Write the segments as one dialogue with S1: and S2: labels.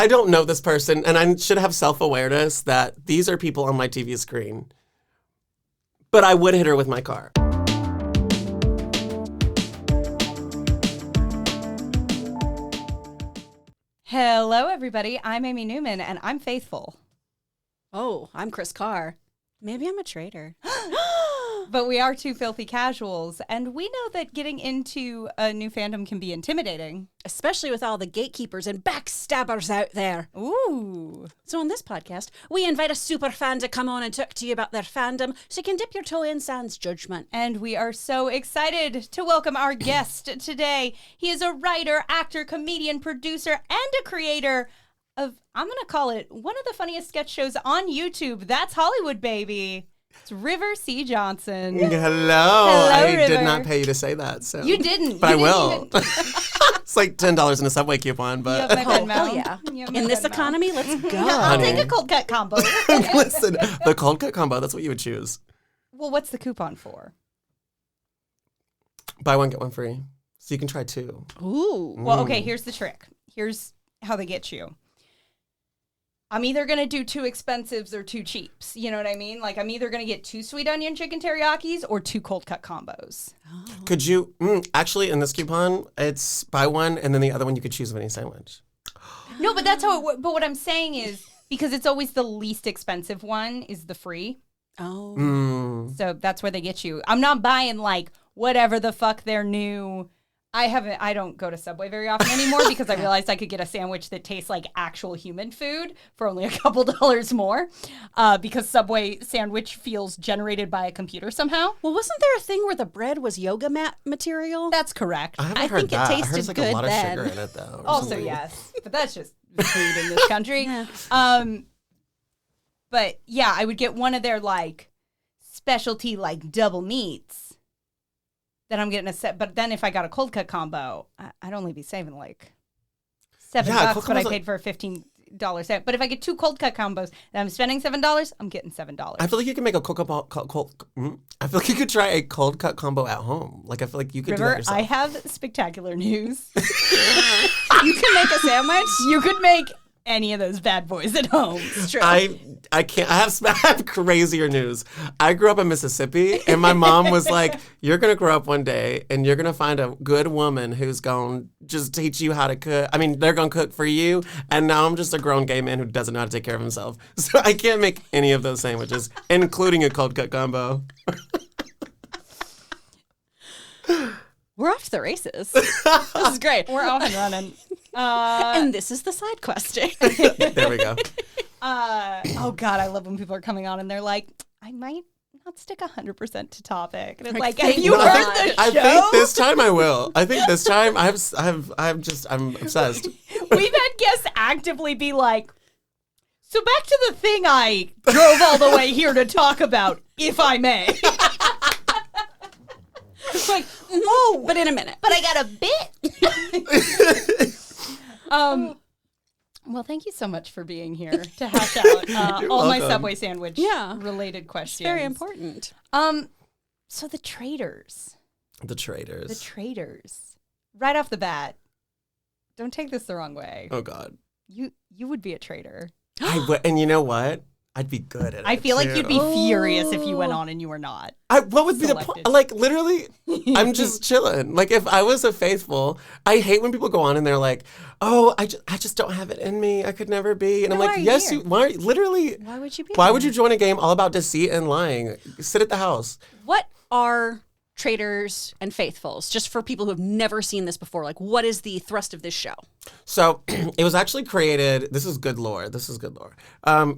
S1: I don't know this person, and I should have self-awareness that these are people on my TV screen. But I would hit her with my car.
S2: Hello, everybody. I'm Amy Newman, and I'm faithful.
S3: Oh, I'm Chris Carr. Maybe I'm a traitor.
S2: But we are two filthy casuals, and we know that getting into a new fandom can be intimidating.
S3: Especially with all the gatekeepers and backstabbers out there.
S2: Ooh.
S3: So on this podcast, we invite a super fan to come on and talk to you about their fandom so you can dip your toe in sans judgment.
S2: And we are so excited to welcome our guest today. He is a writer, actor, comedian, producer, and a creator of, I'm going to call it, one of the funniest sketch shows on YouTube. That's Hollywood, baby. It's River C. Johnson.
S1: Hello. I
S2: River.
S1: did not pay you to say that. So.
S2: You didn't.
S1: But
S2: You
S1: I will.
S2: didn't
S1: It's like $10 in a Subway coupon, but...
S2: You have my Venmo.
S3: Hell yeah.
S2: You have my
S3: In this
S2: Venmo.
S3: economy, let's go.
S2: I'll
S1: Honey.
S2: take a cold cut combo.
S1: Listen, the cold cut combo, that's what you would choose.
S2: Well, what's the coupon for?
S1: Buy one, get one free. So you can try two.
S3: Ooh.
S2: Well, okay, here's the trick. Here's how they get you. I'm either going to do two expensives or two cheaps. You know what I mean? Like, I'm either going to get two sweet onion chicken teriyakis or two cold cut combos.
S3: Oh.
S1: Could you... actually, in this coupon, it's buy one, and then the other one you could choose of any sandwich.
S2: No, but that's how but what I'm saying is, because it's always the least expensive one is the free.
S3: Oh.
S2: So that's where they get you. I'm not buying, like, whatever the fuck their new... I don't go to Subway very often anymore because I realized I could get a sandwich that tastes like actual human food for only a couple dollars more because Subway sandwich feels generated by a computer somehow.
S3: Well, wasn't there a thing where the bread was yoga mat material?
S2: That's correct.
S1: I haven't
S3: I
S1: heard
S3: think it
S1: that. I heard
S3: tasted
S1: it's like a
S3: good
S1: lot
S3: then.
S1: of sugar in it, though. or
S2: Also,
S1: something.
S2: yes. But that's just food in this country.
S3: Yeah.
S2: But yeah, I would get one of their like specialty like double meats. That I'm getting a set, but then if I got a cold cut combo, I'd only be saving like $7,
S1: cold
S2: but I
S1: combos
S2: paid for a $15 set. But if I get two cold cut combos and I'm spending $7, I'm getting $7.
S1: I feel like you can make a I feel like you could try a cold cut combo at home. Like I feel like you could do that
S2: River,
S1: yourself.
S2: I have spectacular news.
S3: You can make a sandwich?
S2: You could make any of those bad boys at home.
S3: It's true.
S1: I can't. I have crazier news. I grew up in Mississippi, and my mom was like, "You're gonna grow up one day, and you're gonna find a good woman who's gonna just teach you how to cook. I mean, they're gonna cook for you." And now I'm just a grown gay man who doesn't know how to take care of himself, so I can't make any of those sandwiches, including a cold cut combo.
S3: We're off to the races. This is great.
S2: We're off and running.
S3: And this is the side questing.
S1: There we go.
S2: Oh God, I love when people are coming on and they're like, I might not stick 100% to topic. And it's like, have you
S1: No,
S2: heard
S1: I
S2: the show?
S1: think this time I will. I think this time I'm obsessed.
S2: We've had guests actively be like, so back to the thing I drove all the way here to talk about, if I may.
S3: Like, oh, but in a minute.
S2: But I got a bit. Well, thank you so much for being here to hash out all my
S1: welcome.
S2: Subway sandwich
S3: Yeah.
S2: related questions.
S3: Very important.
S2: So the Traitors.
S1: The Traitors.
S2: The Traitors. Right off the bat, don't take this the wrong way.
S1: Oh God.
S2: You would be a traitor.
S1: I would, and you know what? I'd be good at it.
S2: I feel like
S1: too.
S2: you'd be furious if you went on and you were not.
S1: What would be the
S2: selected.
S1: point? Like, literally, I'm just chilling. Like, if I was a faithful, I hate when people go on and they're like, oh, I just don't have it in me. I could never be. And
S2: Then
S1: I'm
S2: why
S1: like,
S2: are you
S1: yes,
S2: here?
S1: literally,
S3: Why would you be
S1: why
S3: here?
S1: would you join a game all about deceit and lying? Sit at the house.
S3: What are traitors and faithfuls? Just for people who have never seen this before, like what is the thrust of this show?
S1: So it was actually created. This is good lore.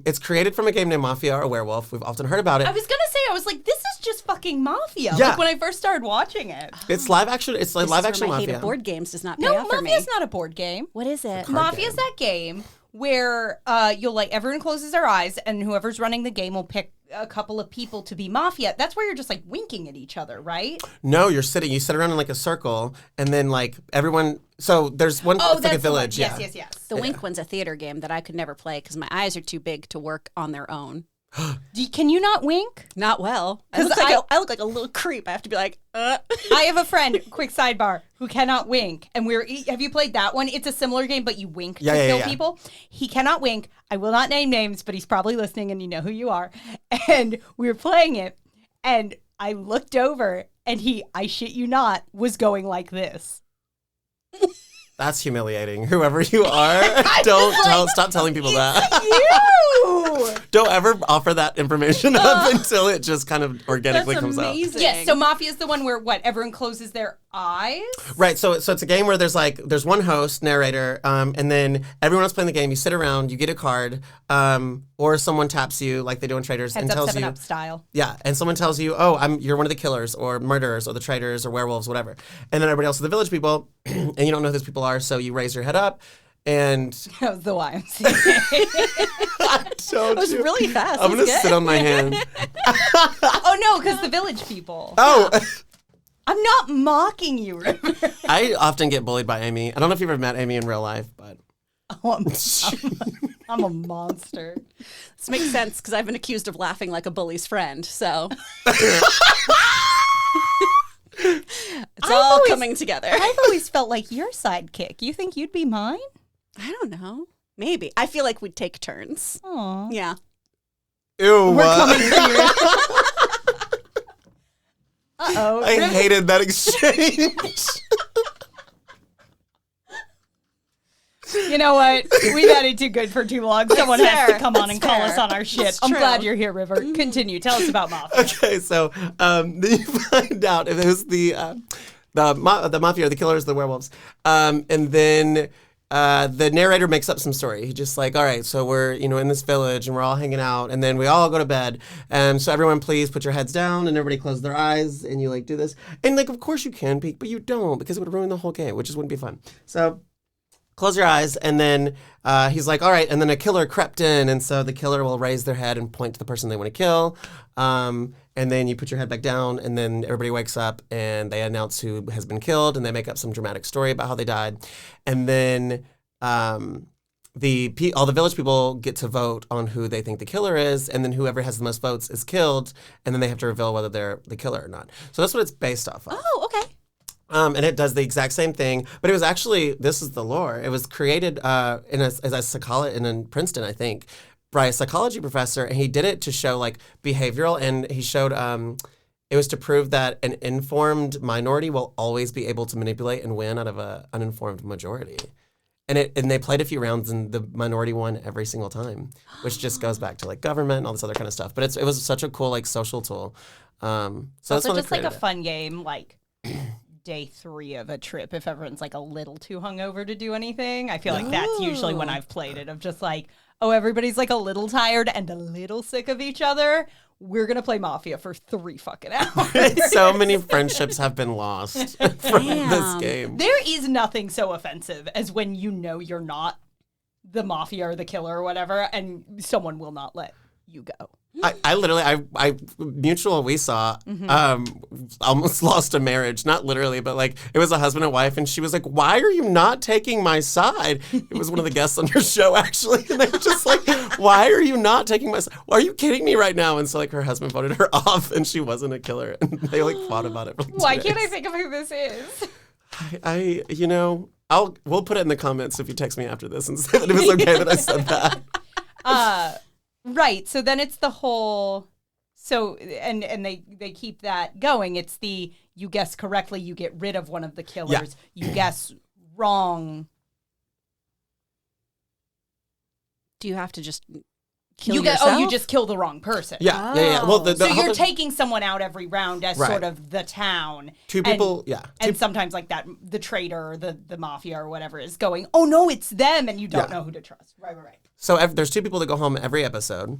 S1: It's created from a game named Mafia or Werewolf. We've often heard about it.
S2: I was going to say, I was like, this is just fucking Mafia.
S1: Yeah.
S2: Like when I first started watching it.
S1: It's live action. It's like
S3: This
S1: live
S3: is where
S1: action
S3: my hate
S1: Mafia.
S3: of board games does not pay
S2: No,
S3: off for me.
S2: Mafia's not a board game.
S3: What is it?
S1: Card
S2: Mafia's
S1: game.
S2: that game where you'll like everyone closes their eyes and whoever's running the game will pick a couple of people to be Mafia. That's where you're just like winking at each other, right?
S1: No, you sit around in like a circle, and then like everyone. So there's one.
S2: Oh,
S1: it's like a
S2: that's the one.
S1: village.
S2: Yes,
S1: Yeah.
S2: yes, yes.
S3: The Wink one's a theater game that I could never play because my eyes are too big to work on their own.
S2: Can you not wink?
S3: Not well. I
S2: 'Cause
S3: look like a little creep. I have to be like,
S2: I have a friend, quick sidebar, who cannot wink. And have you played that one? It's a similar game, but you wink to kill people. He cannot wink. I will not name names, but he's probably listening and you know who you are. And we were playing it and I looked over and I shit you not, was going like this.
S1: That's humiliating. Whoever you are, stop telling people that.
S2: You!
S1: Don't ever offer that information up until it just kind of organically comes out.
S2: Yes, so Mafia is the one where everyone closes their eyes?
S1: Right, so it's a game where there's one host, narrator, and then everyone else playing the game, you sit around, you get a card, or someone taps you like they do in Traitors and tells you.
S2: Up style.
S1: Yeah, and someone tells you, you're one of the killers or murderers or the traitors or werewolves, whatever. And then everybody else is the village people, and you don't know who those people are, so you raise your head up, and...
S2: That was the YMCA.
S3: It was really fast.
S1: I'm going to sit on my hand.
S2: Oh, no, because the village people.
S1: Oh!
S2: I'm not mocking you, River.
S1: I often get bullied by Amy. I don't know if you've ever met Amy in real life, but...
S2: Oh, I'm a monster.
S3: This makes sense because I've been accused of laughing like a bully's friend, so... It's all coming together.
S2: I've always felt like your sidekick. You think you'd be mine?
S3: I don't know. Maybe. I feel like we'd take turns.
S2: Aw.
S3: Yeah.
S1: Ew.
S2: We're coming for you. Uh-oh.
S1: I hated that exchange.
S2: You know what? We've had it too good for too long. Someone has to come on and call us on our shit.
S3: It's
S2: I'm
S3: true.
S2: glad you're here, River. Continue. Tell us about Mafia.
S1: Okay, so then you find out if it was the Mafia or the killers, the werewolves. And then the narrator makes up some story. He's just like, all right, so we're in this village and we're all hanging out, and then we all go to bed. So everyone, please put your heads down, and everybody close their eyes, and you do this. And of course you can peek, but you don't because it would ruin the whole game, which just wouldn't be fun. So close your eyes, and then he's like, all right, and then a killer crept in, and so the killer will raise their head and point to the person they want to kill, and then you put your head back down, and then everybody wakes up, and they announce who has been killed, and they make up some dramatic story about how they died, and then all the village people get to vote on who they think the killer is, and then whoever has the most votes is killed, and then they have to reveal whether they're the killer or not. So that's what it's based off of.
S3: Oh, okay.
S1: And it does the exact same thing, but it was actually, this is the lore. It was created as a psychologist in Princeton, I think, by a psychology professor, and he did it to show behavioral, and he showed it was to prove that an informed minority will always be able to manipulate and win out of an uninformed majority. And they played a few rounds, and the minority won every single time, which just goes back to government and all this other kind of stuff. But it was such a cool social tool. So that's
S2: also
S1: when
S2: just a fun game, day 3 of a trip if everyone's a little too hungover to do anything. I feel like that's usually when I've played it, of just everybody's a little tired and a little sick of each other. We're gonna play Mafia for 3 fucking hours.
S1: So many friendships have been lost from this game.
S2: There is nothing so offensive as when you're not the Mafia or the killer or whatever, and someone will not let you go.
S1: I literally, mutual we saw, almost lost a marriage. Not literally, but it was a husband and wife, and she was like, why are you not taking my side? It was one of the guests on your show, actually. And they were just like, why are you not taking my side? Are you kidding me right now? And so her husband voted her off, and she wasn't a killer. And they fought about it for 2
S2: Why
S1: days.
S2: can't I think of who this is?
S1: We'll put it in the comments if you text me after this and say that it was okay that I said that.
S2: Right. So then it's the whole. So and they keep that going. It's the you guess correctly, you get rid of one of the killers. Yeah. You guess wrong.
S3: Do you have to just kill yourself?
S2: Oh, you just kill the wrong person.
S1: Yeah. Well,
S2: so you're taking someone out every round as sort of the town.
S1: 2 people.
S2: And sometimes that the traitor or the mafia or whatever is going, oh no, it's them, and you don't know who to trust. Right.
S1: So there's 2 people that go home every episode.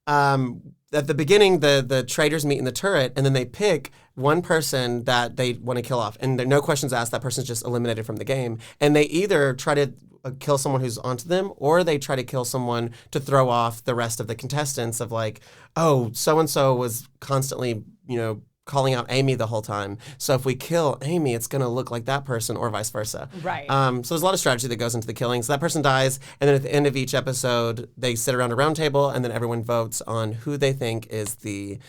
S1: At the beginning, the traitors meet in the turret, and then they pick one person that they want to kill off. And there are no questions asked. That person's just eliminated from the game. And they either try to kill someone who's onto them, or they try to kill someone to throw off the rest of the contestants of oh, so-and-so was constantly, calling out Amy the whole time. So if we kill Amy, it's going to look like that person or vice versa.
S2: Right.
S1: So there's a lot of strategy that goes into the killing. So that person dies, and then at the end of each episode, they sit around a round table, and then everyone votes on who they think is the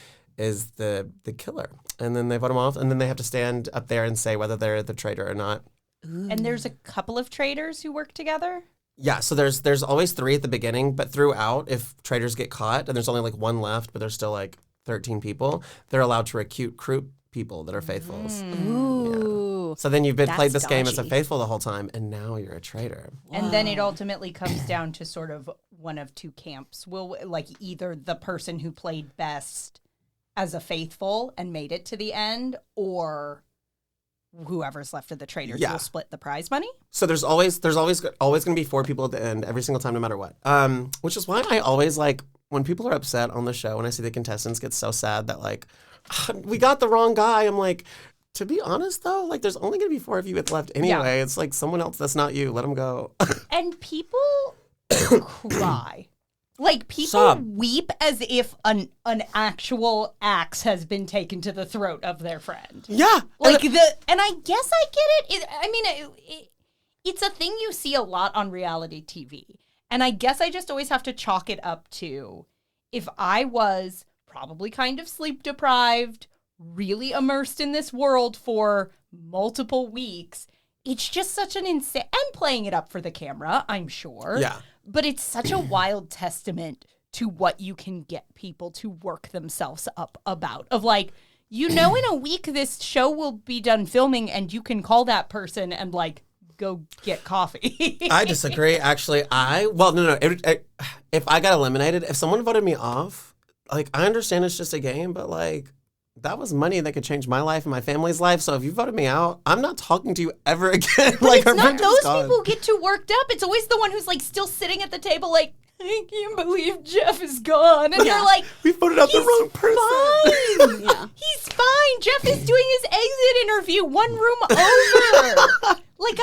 S1: killer. And then they vote them off, and then they have to stand up there and say whether they're the traitor or not.
S2: And there's a couple of traitors who work together?
S1: Yeah, so there's always 3 at the beginning, but throughout, if traitors get caught, and there's only like 1 left, but there's still like 13 people, they're allowed to recruit people that are faithfuls.
S3: Ooh.
S1: Yeah. So then you've
S3: That's
S1: played this game as a
S3: dodgy.
S1: faithful the whole time, and now you're a traitor.
S2: And then it ultimately comes down to sort of one of 2 camps. Will like either the person who played best as a faithful and made it to the end, or whoever's left of the traitors will split the prize money.
S1: So there's always going to be 4 people at the end every single time, no matter what. Which is why I always like when people are upset on the show, and I see the contestants get so sad that like we got the wrong guy. I'm like, to be honest though, like there's only going to be 4 of you left anyway. Yeah. It's like someone else that's not you. Let them go.
S2: And people cry. Like people weep as if an actual axe has been taken to the throat of their friend.
S1: Yeah.
S2: Like and I guess I get it. It's a thing you see a lot on reality TV. And I guess I just always have to chalk it up to if I was probably kind of sleep deprived, really immersed in this world for multiple weeks, it's just such an insane, and playing it up for the camera, I'm sure.
S1: Yeah.
S2: But it's such a wild testament to what you can get people to work themselves up about. Of like, in a week this show will be done filming and you can call that person and like go get coffee.
S1: I disagree. Actually, no. If I got eliminated, if someone voted me off, like I understand it's just a game, but like that was money that could change my life and my family's life. So if you voted me out, I'm not talking to you ever again.
S2: But like, it's not those people who get too worked up. It's always the one who's like still sitting at the table like, I can't believe Jeff is gone. And you're like,
S1: we voted out the wrong person.
S2: Fine. Yeah. He's fine. Jeff is doing his exit interview 1 room over. Like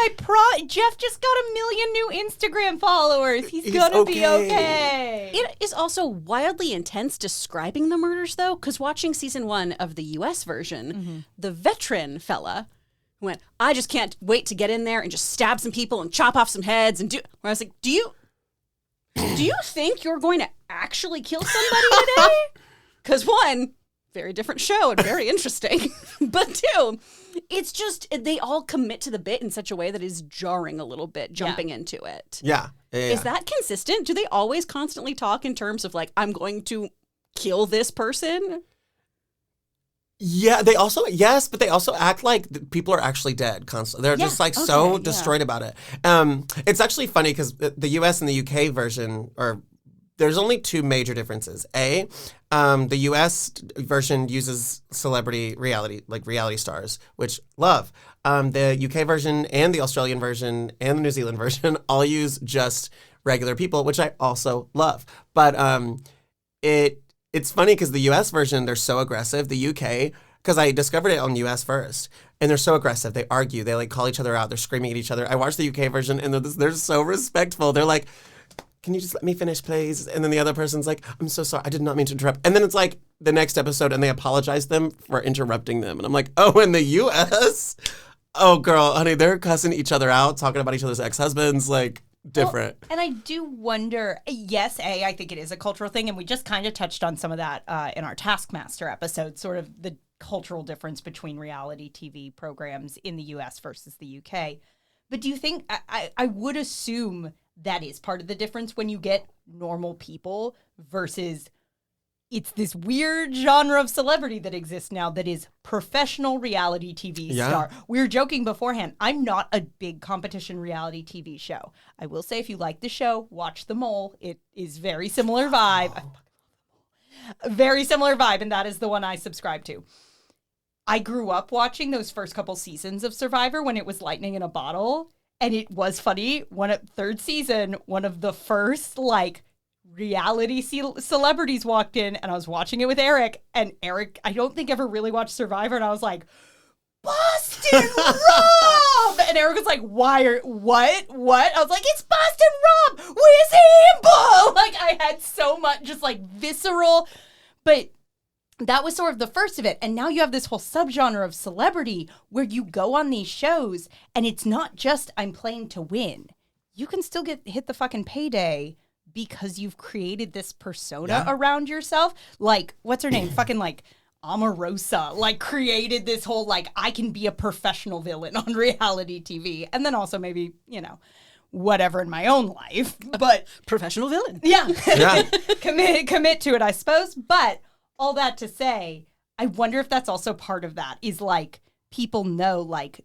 S2: Jeff just got 1 million new Instagram followers. He's gonna be okay.
S3: It is also wildly intense describing the murders, though, because watching season 1 of the U.S. version, the veteran fella who went, I just can't wait to get in there and just stab some people and chop off some heads and do. Where I was like, do you think you're going to actually kill somebody today? Because 1, very different show and very interesting. But 2, it's just, they all commit to the bit in such a way that is jarring a little bit, jumping into it.
S1: Yeah.
S3: Is that consistent? Do they always constantly talk in terms of like, I'm going to kill this person?
S1: Yeah, but they also act like people are actually dead constantly. They're just like so destroyed about it. It's actually funny because the US and the UK version there's only 2 major differences. The US version uses celebrity reality stars, which love. The UK version and the Australian version and the New Zealand version all use just regular people, which I also love. But it's funny because the US version, they're so aggressive. The UK, because I discovered it on US first, and they're so aggressive. They argue. They like call each other out. They're screaming at each other. I watched the UK version, and they're so respectful. They're like, can you just let me finish, please? And then the other person's like, I'm so sorry. I did not mean to interrupt. And then it's like the next episode, and they apologize them for interrupting them. And I'm like, oh, in the US? Oh, girl, honey, they're cussing each other out, talking about each other's ex-husbands, like, different.
S2: Well, and I do wonder, yes, I think it is a cultural thing, and we just kind of touched on some of that in our Taskmaster episode, sort of the cultural difference between reality TV programs in the US versus the UK. But do you think, I would assume that is part of the difference when you get normal people versus it's this weird genre of celebrity that exists now that is professional reality TV star. We were joking beforehand. I'm not a big competition reality TV show. I will say if you like the show, watch The Mole. It is very similar vibe. Very similar vibe, and that is the one I subscribe to. I grew up watching those first couple seasons of Survivor when it was lightning in a bottle. And it was funny. 3rd season, one of the first reality celebrities walked in, and I was watching it with Eric. And Eric, I don't think ever really watched Survivor, and I was like, Boston Rob! And Eric was like, what? I was like, it's Boston Rob! Where's Amber? Like, I had so much just visceral, but that was sort of the first of it. And now you have this whole subgenre of celebrity where you go on these shows and it's not just I'm playing to win. You can still hit the fucking payday because you've created this persona around yourself. Like, what's her name? Fucking like Omarosa, like created this whole like I can be a professional villain on reality TV. And then also maybe, you know, whatever in my own life. But
S3: Professional villain.
S2: yeah.
S1: Yeah.
S2: commit to it, I suppose. But all that to say, I wonder if that's also part of that is like people know like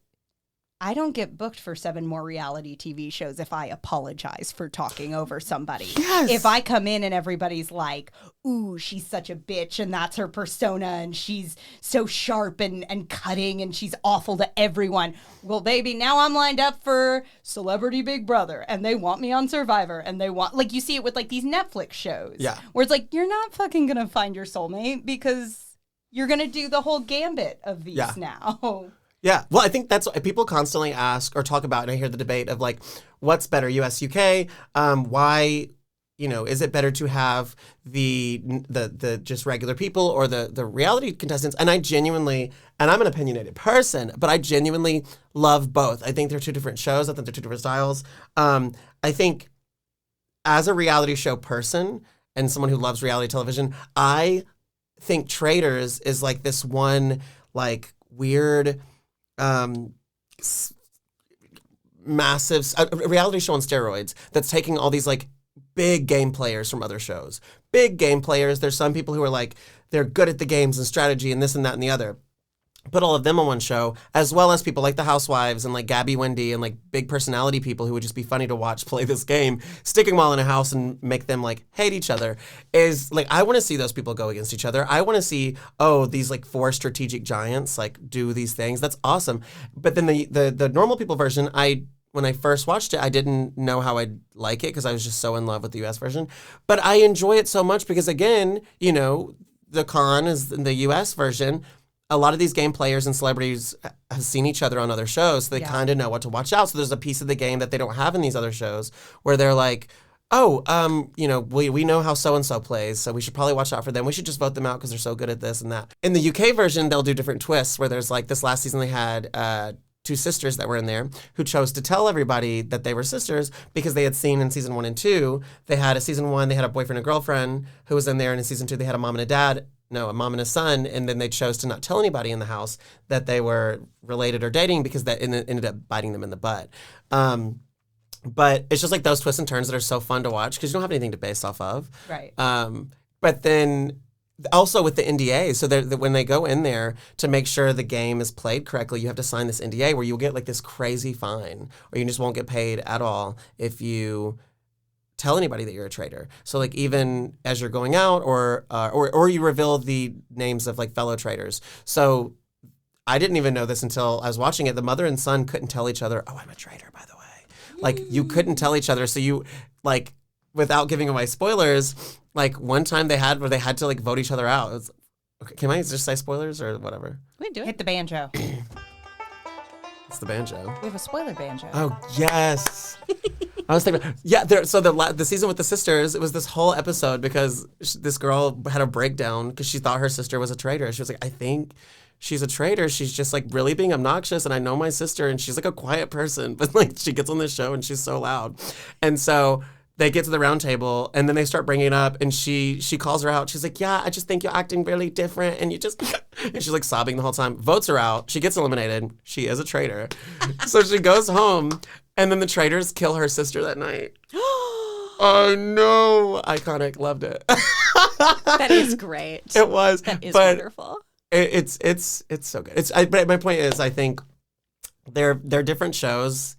S2: I don't get booked for 7 more reality TV shows if I apologize for talking over somebody.
S1: Yes.
S2: If I come in and everybody's like, ooh, she's such a bitch and that's her persona and she's so sharp and cutting and she's awful to everyone. Well, baby, now I'm lined up for Celebrity Big Brother and they want me on Survivor and they want, like you see it with like these Netflix shows.
S1: Yeah.
S2: Where it's like, you're not fucking going to find your soulmate because you're going to do the whole gambit of these now.
S1: Yeah. Well, I think that's what people constantly ask or talk about, and I hear the debate of like, what's better, US, UK? Why, you know, is it better to have the just regular people or the reality contestants? And I genuinely, and I'm an opinionated person, but I genuinely love both. I think they're 2 different shows. I think they're 2 different styles. I think as a reality show person and someone who loves reality television, I think Traitors is like this one like weird massive a reality show on steroids that's taking all these like big game players from other shows. Big game players. There's some people who are like, they're good at the games and strategy and this and that and the other. Put all of them on one show, as well as people like the Housewives and like Gabby Wendy and like big personality people who would just be funny to watch play this game, sticking them all in a house and make them like hate each other. Is like, I want to see those people go against each other. I want to see, these like 4 strategic giants like do these things. That's awesome. But then the normal people version, when I first watched it, I didn't know how I'd like it because I was just so in love with the US version. But I enjoy it so much because again, you know, the con is in the US version. A lot of these game players and celebrities have seen each other on other shows, so they kind of know what to watch out. So there's a piece of the game that they don't have in these other shows where they're like, you know, we know how so-and-so plays, so we should probably watch out for them. We should just vote them out because they're so good at this and that. In the UK version, they'll do different twists where there's like this last season they had 2 sisters that were in there who chose to tell everybody that they were sisters because they had seen in season 1 and 2, they had a season 1, they had a boyfriend and girlfriend who was in there, and in season 2, they had a mom and a mom and a son, and then they chose to not tell anybody in the house that they were related or dating because that ended up biting them in the butt. But it's just like those twists and turns that are so fun to watch because you don't have anything to base off of.
S2: Right.
S1: But then also with the NDA, so when they go in there to make sure the game is played correctly, you have to sign this NDA where you'll get like this crazy fine or you just won't get paid at all if you tell anybody that you're a traitor. So like even as you're going out or you reveal the names of like fellow traitors. So I didn't even know this until I was watching it. The mother and son couldn't tell each other, I'm a traitor, by the way. Like you couldn't tell each other. So you like, without giving away spoilers, like one time they had to like vote each other out. Okay, can I just say spoilers or whatever?
S3: We do it.
S2: Hit the banjo.
S1: It's the banjo.
S2: We have a spoiler banjo.
S1: Oh, yes. I was thinking, so the season with the sisters, it was this whole episode because this girl had a breakdown because she thought her sister was a traitor. She was like, I think she's a traitor. She's just like really being obnoxious. And I know my sister and she's like a quiet person, but like she gets on this show and she's so loud. And so they get to the round table and then they start bringing it up and she calls her out. She's like, yeah, I just think you're acting really different. And you just, and she's like sobbing the whole time, votes her out. She gets eliminated. She is a traitor. So she goes home and then the traitors kill her sister that night. Oh no. Iconic. Loved it.
S3: That is great.
S1: It was.
S3: That is
S1: but
S3: wonderful.
S1: It's so good. But my point is, I think they're different shows.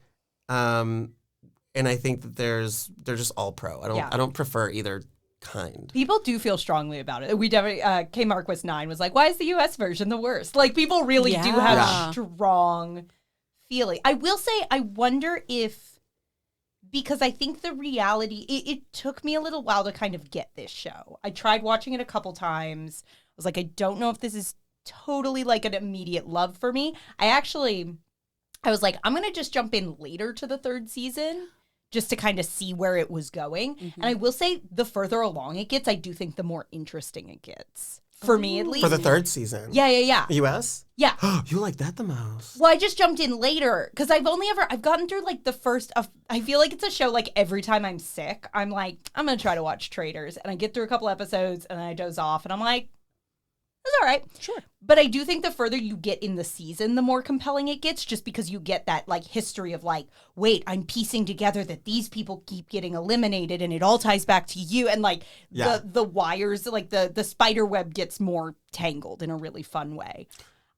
S1: And I think that they're just all pro. I don't prefer either kind.
S2: People do feel strongly about it. We definitely, K Marquis 9 was like, why is the US version the worst? Like people really do have strong feeling. I will say, I wonder if, because I think the reality, it took me a little while to kind of get this show. I tried watching it a couple times. I was like, I don't know if this is totally like an immediate love for me. I was like, I'm going to just jump in later to the 3rd season just to kind of see where it was going. Mm-hmm. And I will say the further along it gets, I do think the more interesting it gets. for me at least.
S1: For the third season.
S2: Yeah.
S1: US?
S2: Yeah.
S1: You like that the most.
S2: Well, I just jumped in later because I've gotten through like the first of, I feel like it's a show like every time I'm sick, I'm like, I'm going to try to watch Traitors. And I get through a couple episodes and then I doze off and I'm like, it's all right.
S3: Sure.
S2: But I do think the further you get in the season, the more compelling it gets, just because you get that like history of like, wait, I'm piecing together that these people keep getting eliminated and it all ties back to you. And like the wires, like the spider web gets more tangled in a really fun way.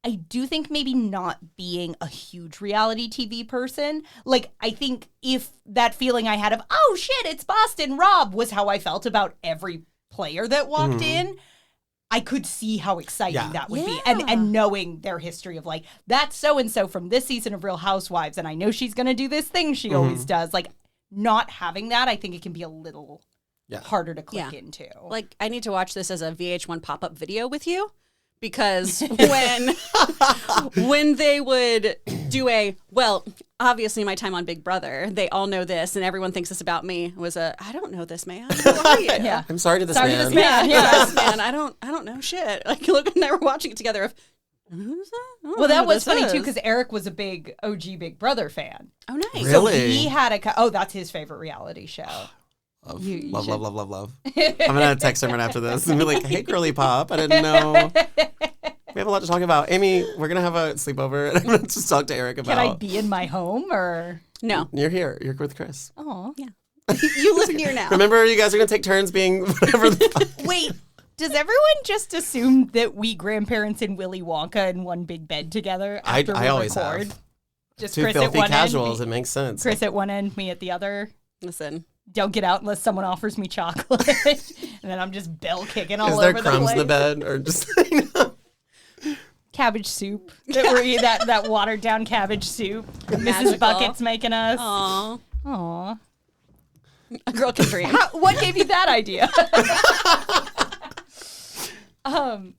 S2: I do think maybe not being a huge reality TV person, like I think if that feeling I had of, oh shit, it's Boston Rob was how I felt about every player that walked in, I could see how exciting that would be. And knowing their history of like, that's so-and-so from this season of Real Housewives, and I know she's going to do this thing she always does. Like, not having that, I think it can be a little harder to click into.
S3: Like, I need to watch this as a VH1 pop-up video with you. Because when they would do obviously my time on Big Brother, they all know this and everyone thinks this about me, was I don't know this man. Who are you?
S1: I'm sorry to this man.
S3: This man, I don't know shit. Like, look, and I were watching it together of, who's that?
S2: Well, that was funny too, because Eric was a big OG Big Brother fan.
S3: Oh, nice.
S1: Really?
S2: So he had that's his favorite reality show.
S1: Love. I'm going to text him right after this and be like, hey, girly pop, I didn't know. We have a lot to talk about. Amy, we're going to have a sleepover and I'm going to just talk to Eric about.
S2: Can I be in my home or?
S3: No.
S1: You're here. You're with Chris.
S2: Oh.
S3: Yeah. You live near now.
S1: Remember, you guys are going to take turns being whatever the fuck.
S2: Wait, does everyone just assume that we grandparents in Willy Wonka in one big bed together after
S1: I
S2: we
S1: always
S2: record?
S1: have.
S2: Just
S1: Two
S2: Chris
S1: filthy
S2: at one
S1: casuals.
S2: end,
S1: It makes sense.
S2: Chris at one end, me at the other.
S3: Listen.
S2: Don't get out unless someone offers me chocolate. And then I'm just bell kicking all
S1: Is
S2: over
S1: there
S2: the
S1: crumbs
S2: place.
S1: in the bed or just
S2: Cabbage soup. That watered down cabbage soup. Mrs. Bucket's making us. Aww.
S3: A girl can dream.
S2: What gave you that idea?
S1: I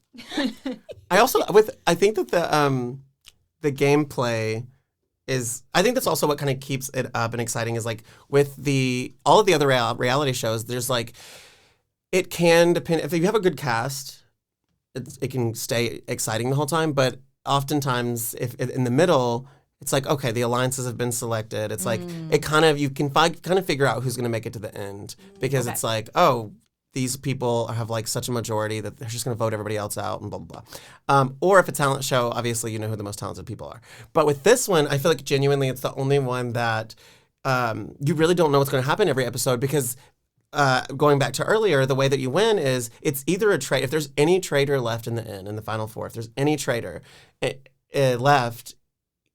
S1: think that the gameplay is, I think that's also what kind of keeps it up and exciting is like with all of the other reality shows, there's like, it can depend, if you have a good cast, it can stay exciting the whole time, but oftentimes if in the middle, it's like, okay, the alliances have been selected. It's like, it kind of, you can kind of figure out who's going to make it to the end because it's like, oh, these people have like such a majority that they're just going to vote everybody else out and blah, blah, blah. Or if a talent show, obviously you know who the most talented people are. But with this one, I feel like genuinely it's the only one that you really don't know what's going to happen every episode because going back to earlier, the way that you win is it's either a traitor. If there's any traitor left in the final four, if there's any traitor left,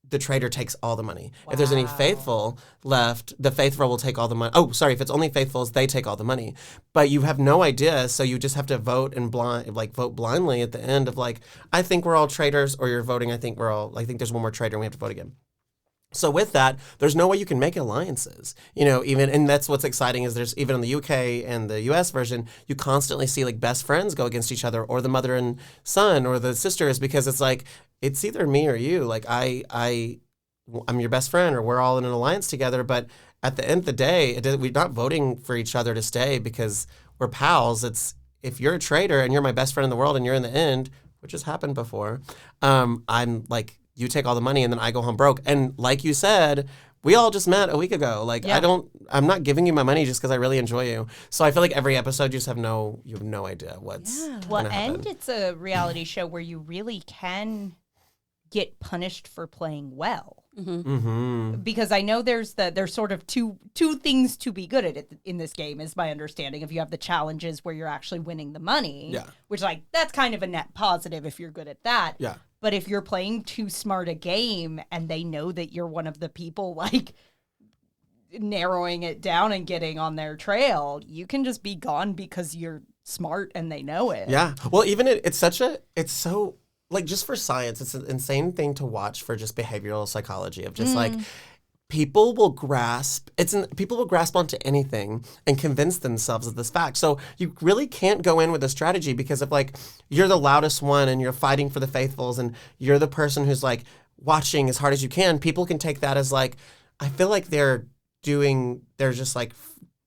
S1: the traitor takes all the money. Wow. If there's any faithful left, the faithful will take all the money. Oh, sorry, if it's only faithfuls, they take all the money. But you have no idea, so you just have to vote vote blindly at the end of like, I think we're all traitors, or you're voting, I think there's one more traitor and we have to vote again. So with that, there's no way you can make alliances, and that's what's exciting is there's even in the UK and the US version, you constantly see like best friends go against each other or the mother and son or the sisters because it's like, it's either me or you. Like I'm your best friend or we're all in an alliance together. But at the end of the day, we're not voting for each other to stay because we're pals. It's if you're a traitor and you're my best friend in the world and you're in the end, which has happened before, I'm like, you take all the money and then I go home broke. And like you said, we all just met a week ago. Like I'm not giving you my money just because I really enjoy you. So I feel like every episode you have no idea what's gonna happen.
S2: And it's a reality show where you really can get punished for playing well. Because I know there's sort of two things to be good at it in this game is my understanding. If you have the challenges where you're actually winning the money, which like that's kind of a net positive if you're good at that.
S1: Yeah.
S2: But if you're playing too smart a game and they know that you're one of the people like narrowing it down and getting on their trail, you can just be gone because you're smart and they know it.
S1: Yeah. Well, even it's so like just for science, it's an insane thing to watch for just behavioral psychology of just like people will grasp onto anything and convince themselves of this fact. So you really can't go in with a strategy because if like you're the loudest one and you're fighting for the faithfuls and you're the person who's like watching as hard as you can, people can take that as like, I feel like they're just like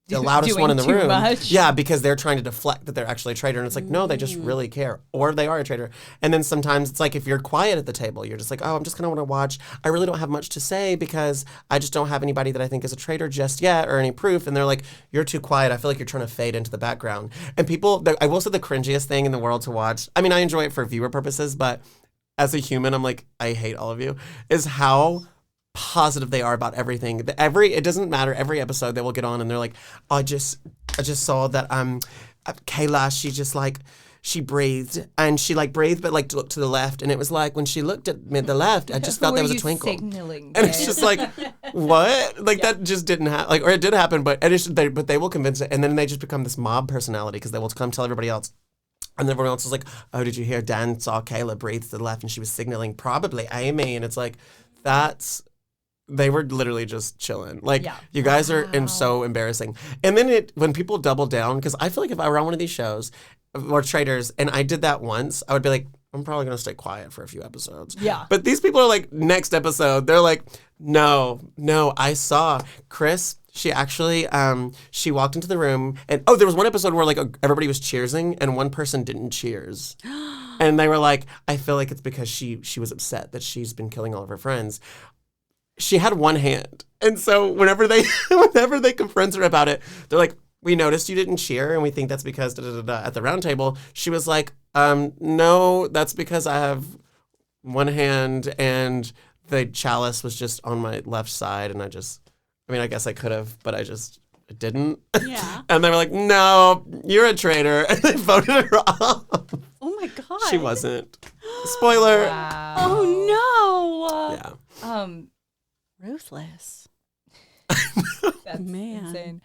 S1: the loudest one in the
S2: Doing too
S1: room.
S2: much.
S1: Yeah, because they're trying to deflect that they're actually a traitor. And it's like, no, they just really care. Or they are a traitor. And then sometimes it's like if you're quiet at the table, you're just like, oh, I'm just going to want to watch. I really don't have much to say because I just don't have anybody that I think is a traitor just yet or any proof. And they're like, you're too quiet. I feel like you're trying to fade into the background. And people, I will say the cringiest thing in the world to watch, I mean, I enjoy it for viewer purposes, but as a human, I'm like, I hate all of you, is how positive they are about everything. It doesn't matter. Every episode they will get on and they're like, I just saw that Kayla, she breathed and she like breathed but like looked to the left, and it was like when she looked at me the left, I just felt there was a twinkle.
S2: Signaling,
S1: and it's just like, what? Like that just didn't happen. Like, or it did happen, but but they will convince it, and then they just become this mob personality because they will come tell everybody else. And everyone else is like, oh, did you hear Dan saw Kayla breathe to the left and she was signaling probably Amy? And it's like, they were literally just chilling. Like, you guys are so embarrassing. And then when people double down, because I feel like if I were on one of these shows or Traitors and I did that once, I would be like, I'm probably going to stay quiet for a few episodes.
S2: Yeah.
S1: But these people are like, next episode, they're like, no, I saw Chris. She actually, she walked into the room and, there was one episode where like everybody was cheersing and one person didn't cheers. And they were like, I feel like it's because she was upset that she's been killing all of her friends. She had one hand. And so whenever they confront her about it, they're like, we noticed you didn't cheer and we think that's because at the round table. She was like, no, that's because I have one hand and the chalice was just on my left side and I guess I could have, but I just didn't.
S3: Yeah.
S1: And they were like, no, you're a traitor. And they voted her off.
S3: Oh my God.
S1: She wasn't. Spoiler.
S2: Wow.
S3: Oh no.
S1: Yeah.
S3: Ruthless.
S2: That's
S3: Man.
S2: insane.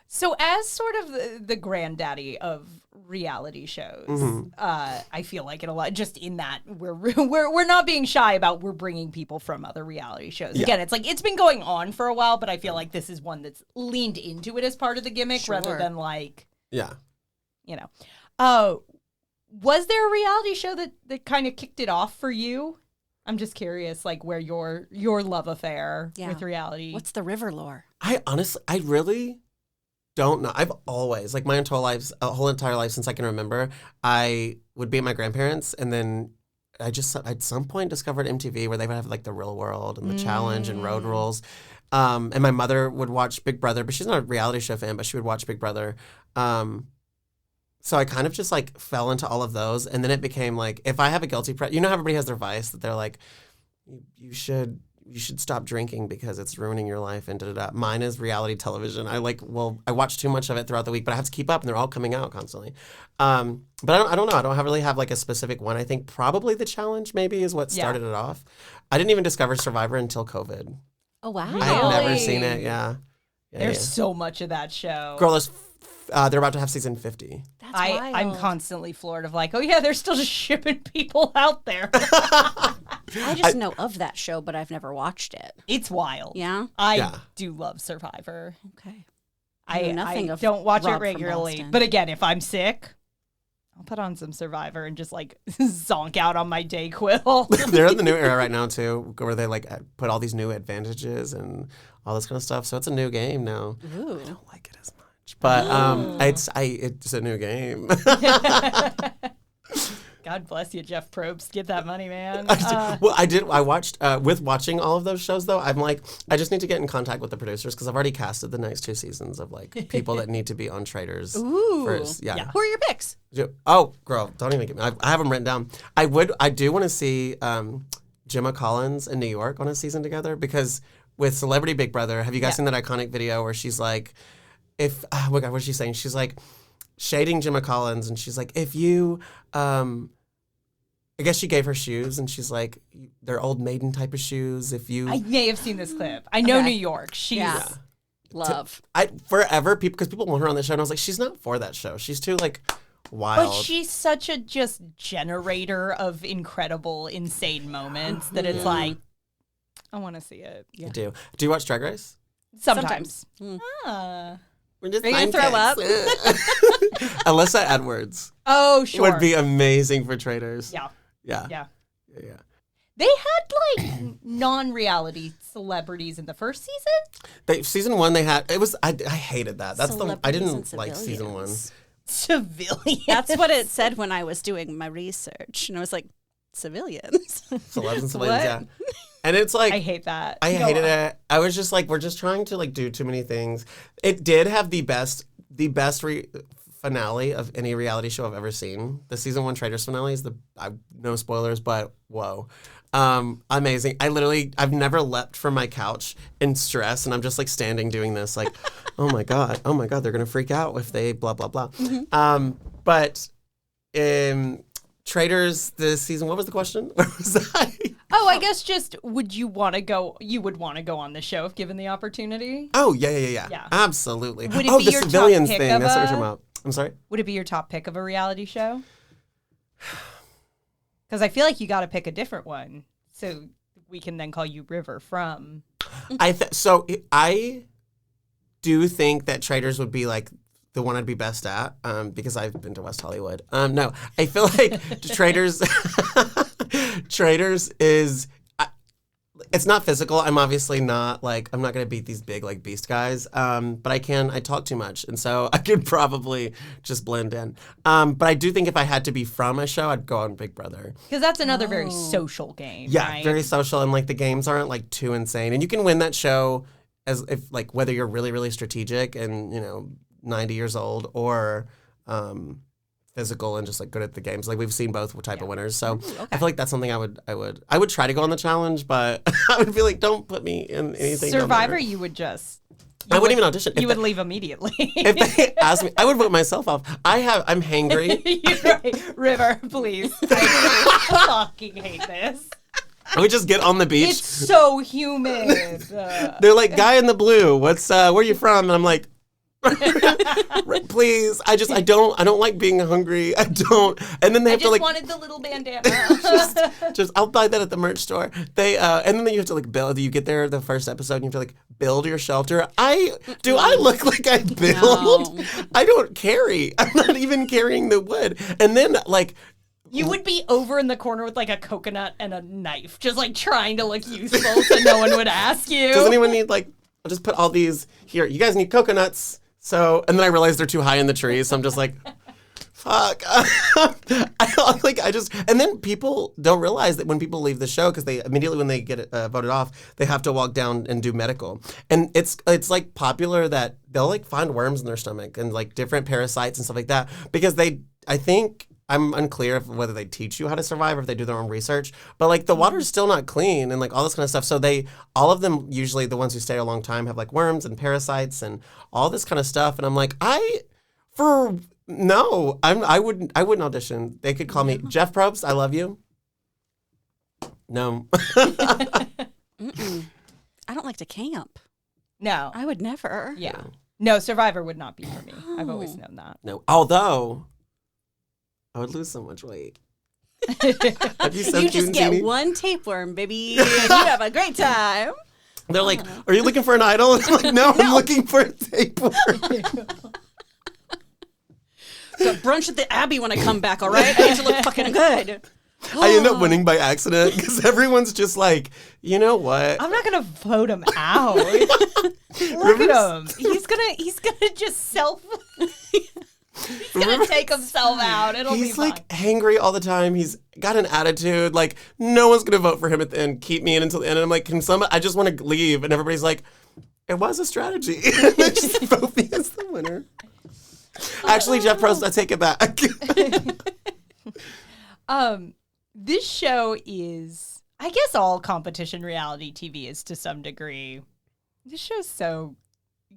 S2: So as sort of the granddaddy of reality shows, I feel like in a lot, just in that we're not being shy about we're bringing people from other reality shows.
S1: Yeah.
S2: Again, it's like it's been going on for a while, but I feel like this is one that's leaned into it as part of the gimmick rather than like, was there a reality show that kind of kicked it off for you? I'm just curious, like where your love affair with reality.
S3: What's the river lore?
S1: I really don't know. I've always, like my whole entire life since I can remember, I would be at my grandparents, and then I just at some point discovered MTV where they would have like the Real World and the Challenge and Road Rules. And my mother would watch Big Brother, but she's not a reality show fan, but she would watch Big Brother. So I kind of just like fell into all of those, and then it became like, if I have a guilty how everybody has their vice that they're like, you should stop drinking because it's ruining your life and da-da-da. Mine is reality television. I watch too much of it throughout the week, but I have to keep up and they're all coming out constantly. But I don't know. I don't really have like a specific one. I think probably The Challenge maybe is what started it off. I didn't even discover Survivor until COVID.
S3: Oh, wow.
S2: Really?
S1: I had never seen it. Yeah.
S2: There's so much of that show.
S1: Girl, they're about to have season 50.
S3: That's wild.
S2: I'm constantly floored of like, oh yeah, they're still just shipping people out there.
S3: I just know of that show, but I've never watched it.
S2: It's wild.
S3: Yeah?
S2: I do love Survivor.
S3: Okay.
S2: I don't watch it regularly. But again, if I'm sick, I'll put on some Survivor and just like zonk out on my DayQuil.
S1: They're in the new era right now too, where they like put all these new advantages and all this kind of stuff. So it's a new game now.
S3: Ooh.
S1: I don't like it as much. But it's a new game.
S2: God bless you, Jeff Probst. Get that money, man.
S1: I watched, with watching all of those shows, though, I'm like, I just need to get in contact with the producers because I've already casted the next 2 seasons of, like, people that need to be on Traitors.
S3: Ooh.
S1: First. Yeah.
S3: Who are your picks?
S1: Oh, girl, don't even get me. I have them written down. I do want to see Gemma Collins and New York on a season together because with Celebrity Big Brother, have you guys seen that iconic video where she's like, oh my God, what's she saying? She's like shading Gemma Collins, and she's like, if you, I guess she gave her shoes, and she's like, they're Old Maiden type of shoes. If you,
S2: I may have seen this clip. I know New York. She's
S3: love.
S1: Forever because people want her on the show, and I was like, she's not for that show. She's too like wild.
S2: But she's such a just generator of incredible, insane moments that it's like, I want to see it.
S1: Yeah. I do. Do you watch Drag Race?
S2: Sometimes.
S1: We're just
S3: Are you gonna throw up?
S1: Alyssa Edwards.
S2: Oh, sure.
S1: Would be amazing for Traitors.
S2: Yeah.
S1: Yeah.
S2: Yeah.
S1: Yeah.
S2: They had like non-reality celebrities in the first season.
S1: Season 1 they had it was I hated that. That's I
S3: Celebrities
S1: didn't
S3: and
S1: like season 1.
S2: Civilians.
S3: That's what it said when I was doing my research, and I was like, civilians.
S1: Celebs and civilians,
S2: What?
S1: yeah. And it's like
S2: I hate that.
S1: I
S2: Go
S1: hated
S2: on.
S1: it. I was just like, we're just trying to like do too many things. It did have the best finale of any reality show I've ever seen. The season 1 Traitors finale is no spoilers, but whoa. Amazing. I've never leapt from my couch in stress, and I'm just like standing doing this, like, oh my god, they're gonna freak out if they blah blah blah. But Traitors this season, what was the question? Where was I?
S2: Oh, I guess just would you want to go? You would want to go on the show if given the opportunity.
S1: Oh yeah.
S2: Yeah.
S1: Absolutely.
S2: Would it
S1: Oh,
S2: be
S1: the
S2: your top
S1: civilians
S2: pick
S1: thing.
S2: of
S1: That's what you're
S2: a-
S1: talking about. I'm sorry.
S2: Would it be your top pick of a reality show? Because I feel like you got to pick a different one, so we can then call you River from.
S1: I do think that Traitors would be like the one I'd be best at, because I've been to West Hollywood. No, I feel like Traitors is. It's not physical. I'm obviously not like, I'm not going to beat these big like beast guys. But I talk too much. And so I could probably just blend in. But I do think if I had to be from a show, I'd go on Big Brother.
S2: Because that's another very social game.
S1: Yeah,
S2: right?
S1: very social. And like the games aren't like too insane. And you can win that show as if like whether you're really, really strategic and, 90 years old or, physical and just like good at the games. Like we've seen both type of winners. So I feel like that's something I would try to go on the challenge, but I would be like, don't put me in anything.
S2: Survivor, you would just.
S1: I wouldn't even audition.
S2: You would leave immediately.
S1: If they asked me, I would vote myself off. I'm hangry.
S2: You're right. River, please. I fucking hate this.
S1: I would just get on the beach.
S2: It's so humid.
S1: They're like, guy in the blue, where you from? And I'm like, please, I don't like being hungry. I don't. And then they
S2: I
S1: have to
S2: just
S1: like
S2: wanted the little bandana.
S1: just I'll buy that at the merch store. And then you have to like build. You get there the first episode and you have to like build your shelter. I look like I build?
S3: No.
S1: I don't carry. I'm not even carrying the wood. And then like
S2: You would be over in the corner with like a coconut and a knife, just like trying to look useful so no one would ask you.
S1: does anyone need like I'll just put all these here. You guys need coconuts. So, and then I realized they're too high in the trees. So I'm just like, fuck. And then people don't realize that when people leave the show, because they immediately when they get voted off, they have to walk down and do medical. And it's like popular that they'll like find worms in their stomach and like different parasites and stuff like that. Because I think, I'm unclear of whether they teach you how to survive or if they do their own research, but like the water's still not clean and like all this kind of stuff. So all of them, usually the ones who stay a long time have like worms and parasites and all this kind of stuff. And I'm like, I wouldn't audition. They could call me Jeff Probst. I love you. No.
S3: I don't like to camp.
S2: No.
S3: I would never.
S2: Yeah. No, Survivor would not be for me. I've always known that.
S1: No. Although I would lose so much weight. I'd be so
S3: You
S1: cute
S3: just
S1: and
S3: get
S1: teeny.
S3: one tapeworm, baby. You have a great time.
S1: They're like, are you looking for an idol? And I'm like, no, I'm looking for a tapeworm.
S3: Got brunch at the Abbey when I come back, all right? I need to look fucking good.
S1: I end up winning by accident because everyone's just like, you know what?
S2: I'm not gonna vote him out. Look at him. He's gonna just He's gonna take himself out. It'll be
S1: He's
S2: fun.
S1: like hangry all the time. He's got an attitude. Like no one's gonna vote for him at the end. Keep me in until the end. And I'm like, can somebody? I just want to leave. And everybody's like, it was a strategy. And they just vote me as the winner. Actually, Jeff Probst, I take it back.
S2: This show is, I guess, all competition reality TV is to some degree. This show's so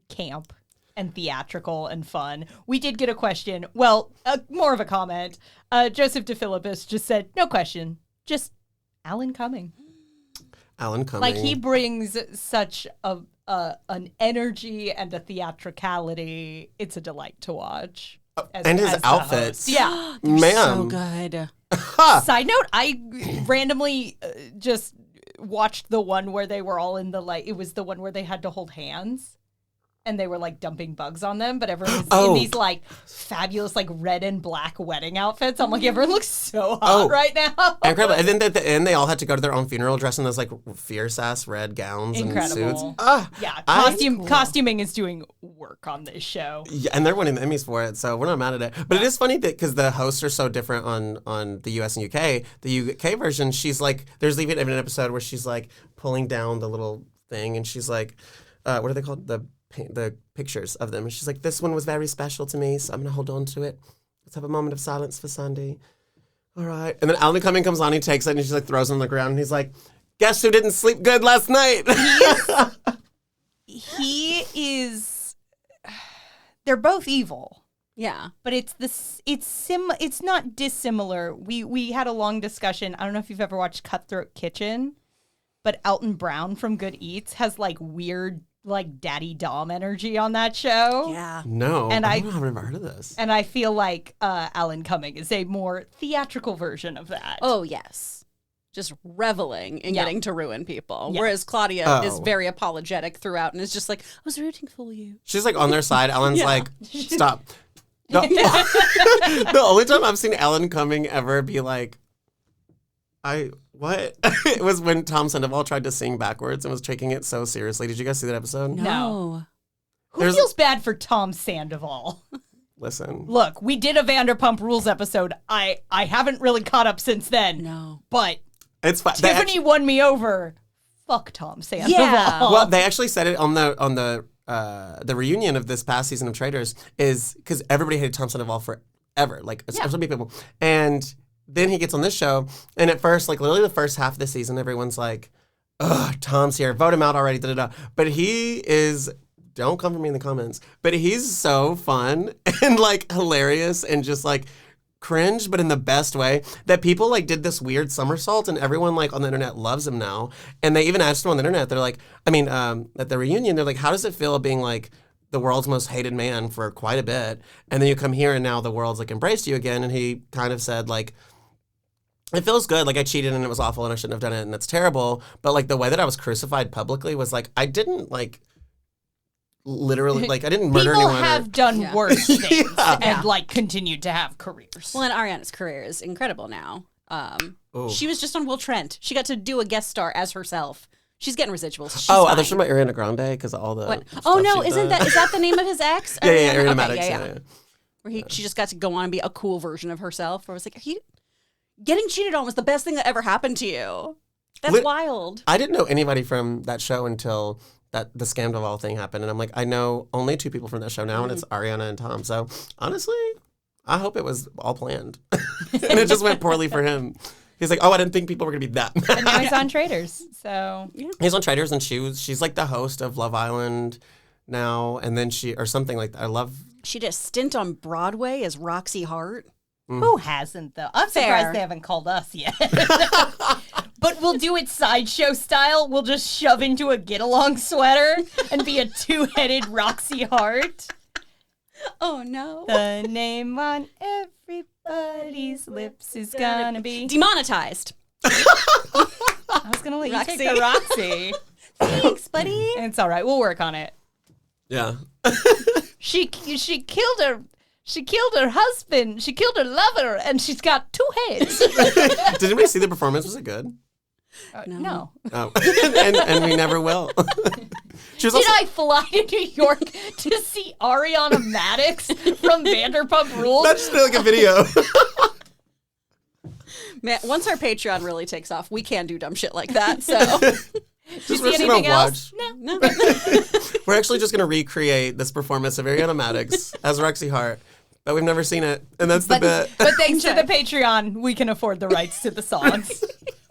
S2: camp and theatrical and fun. We did get a question. Well, more of a comment. Joseph DeFilippis just said, no question, just Alan Cumming.
S1: Alan Cumming.
S2: Like he brings such an energy and a theatricality. It's a delight to watch.
S1: And his
S2: as the
S1: outfits.
S2: host. Yeah.
S1: Man.
S3: So good.
S2: Side note, I randomly just watched the one where they were all in the, like, it was the one where they had to hold hands and they were like dumping bugs on them, but everyone was in these like fabulous like red and black wedding outfits. I'm like, everyone looks so hot right now.
S1: Incredible. And then at the end, they all had to go to their own funeral dressed in those like fierce ass red gowns and suits.
S2: Yeah, costuming is doing work on this show.
S1: Yeah, and they're winning the Emmys for it, so we're not mad at it. But it is funny that because the hosts are so different on the US and UK, the UK version, she's like, there's even an episode where she's like pulling down the little thing and she's like, what are they called? The pictures of them. And she's like, this one was very special to me, so I'm going to hold on to it. Let's have a moment of silence for Sandy. All right. And then Alan Cumming comes on, he takes it, and she like throws it on the ground, and he's like, guess who didn't sleep good last night?
S2: He is... They're both evil.
S3: Yeah.
S2: But it's not dissimilar. We had a long discussion. I don't know if you've ever watched Cutthroat Kitchen, but Elton Brown from Good Eats has like weird like daddy dom energy on that show.
S3: Yeah.
S1: No.
S2: And
S1: I've never heard of this.
S2: And I feel like Alan Cumming is a more theatrical version of that.
S3: Oh, yes. Just reveling in getting to ruin people.
S2: Yeah.
S3: Whereas Claudia is very apologetic throughout and is just like, I was rooting for you.
S1: She's like on their side. Alan's like, stop. No. The only time I've seen Alan Cumming ever be like, what? It was when Tom Sandoval tried to sing backwards and was taking it so seriously. Did you guys see that episode?
S2: No. Who feels bad for Tom Sandoval?
S1: Listen.
S2: Look, we did a Vanderpump Rules episode. I haven't really caught up since then.
S3: No.
S2: But
S1: it's fine.
S2: Tiffany won me over. Fuck Tom Sandoval.
S3: Yeah.
S1: Well, they actually said it on the reunion of this past season of Traitors is because everybody hated Tom Sandoval forever, like so many people. And then he gets on this show, and at first, like literally the first half of the season, everyone's like, "Ugh, Tom's here, vote him out already." Da da da. But he is. Don't come for me in the comments. But he's so fun and like hilarious and just like cringe, but in the best way. That people like did this weird somersault, and everyone like on the internet loves him now. And they even asked him on the internet. They're like, at the reunion, they're like, "How does it feel being like the world's most hated man for quite a bit, and then you come here and now the world's like embraced you again?" And he kind of said like, it feels good. Like I cheated and it was awful and I shouldn't have done it and that's terrible. But like the way that I was crucified publicly was like, I didn't like literally, like I didn't murder anyone.
S2: People have done worse things and like continued to have careers.
S3: Well, and Ariana's career is incredible now. She was just on Will Trent. She got to do a guest star as herself. She's getting residuals. She's
S1: are
S3: fine.
S1: they talking about Ariana Grande? Because all the
S3: What?
S1: stuff
S3: Oh no,
S1: she's
S3: is that the name of his ex?
S1: Yeah, Ariana
S3: Okay,
S1: Madix.
S3: yeah.
S1: Yeah.
S3: Where she just got to go on and be a cool version of herself. Where I was like, getting cheated on was the best thing that ever happened to you. That's wild.
S1: I didn't know anybody from that show until the Scamdevall thing happened. And I'm like, I know only two people from that show now, and it's Ariana and Tom. So honestly, I hope it was all planned. And it just went poorly for him. He's like, oh, I didn't think people were going to be that mad.
S2: And now he's on Traitors. So
S1: he's on Traitors, and she's like the host of Love Island now. And then she
S3: did a stint on Broadway as Roxy Hart.
S2: Who hasn't, though? I'm surprised they haven't called us yet. But we'll do it sideshow style. We'll just shove into a get-along sweater and be a two-headed Roxy Hart.
S3: Oh, no.
S2: The name on everybody's lips is gonna be...
S3: Demonetized.
S2: I was gonna let you take the Roxy.
S3: Thanks, buddy.
S2: It's all right. We'll work on it.
S1: Yeah.
S2: She killed her... She killed her husband. She killed her lover, and she's got two heads.
S1: Did anybody see the performance? Was it good?
S2: No.
S1: Oh. and we never will. Did
S2: I fly to New York to see Ariana Madix from Vanderpump Rules?
S1: That's just like a video.
S3: Man, once our Patreon really takes off, we can do dumb shit like that. So,
S1: just
S2: see anything else?
S3: no.
S1: We're actually just going to recreate this performance of Ariana Madix as Roxy Hart, but we've never seen it, and that's the bit.
S2: But thanks to the Patreon, we can afford the rights to the songs.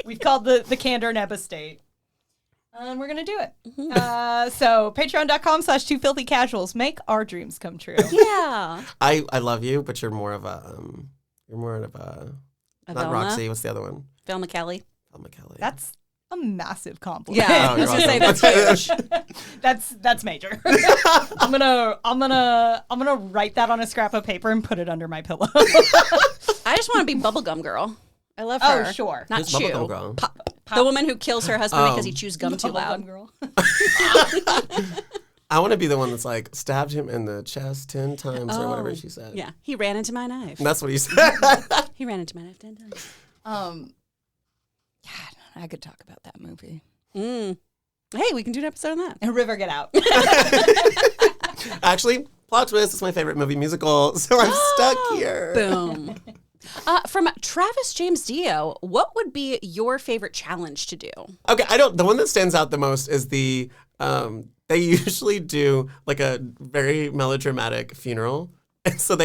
S2: We've called the Candor Neb Estate. And we're going to do it. So patreon.com/twofilthycasuals. Make our dreams come true.
S3: Yeah.
S1: I love you, but you're more of a not
S3: Velma?
S1: Roxy. What's the other one?
S3: Velma Kelly.
S1: Velma Kelly.
S2: That's a massive compliment.
S3: Yeah.
S1: Oh,
S3: Let's just say
S1: welcome.
S3: that's huge.
S2: That's major. I'm gonna write that on a scrap of paper and put it under my pillow.
S3: I just want to be Bubblegum Girl. I love her.
S2: Oh, sure.
S3: Not
S1: Who's
S3: Chew.
S1: Bubblegum Girl?
S3: The woman who kills her husband because he chews gum too
S2: Bubblegum
S3: loud.
S2: girl.
S1: I want to be the one that's like stabbed him in the chest 10 times or whatever she said.
S3: Yeah, he ran into my knife.
S1: That's what he said.
S3: He ran into my knife 10 times.
S2: Yeah, I could talk about that movie.
S3: Hey, we can do an episode on that.
S2: And River, get out.
S1: Actually, plot twist is my favorite movie musical, so I'm stuck here.
S3: Boom. From Travis James Dio, what would be your favorite challenge to do?
S1: Okay, the one that stands out the most is the, they usually do like a very melodramatic funeral. And so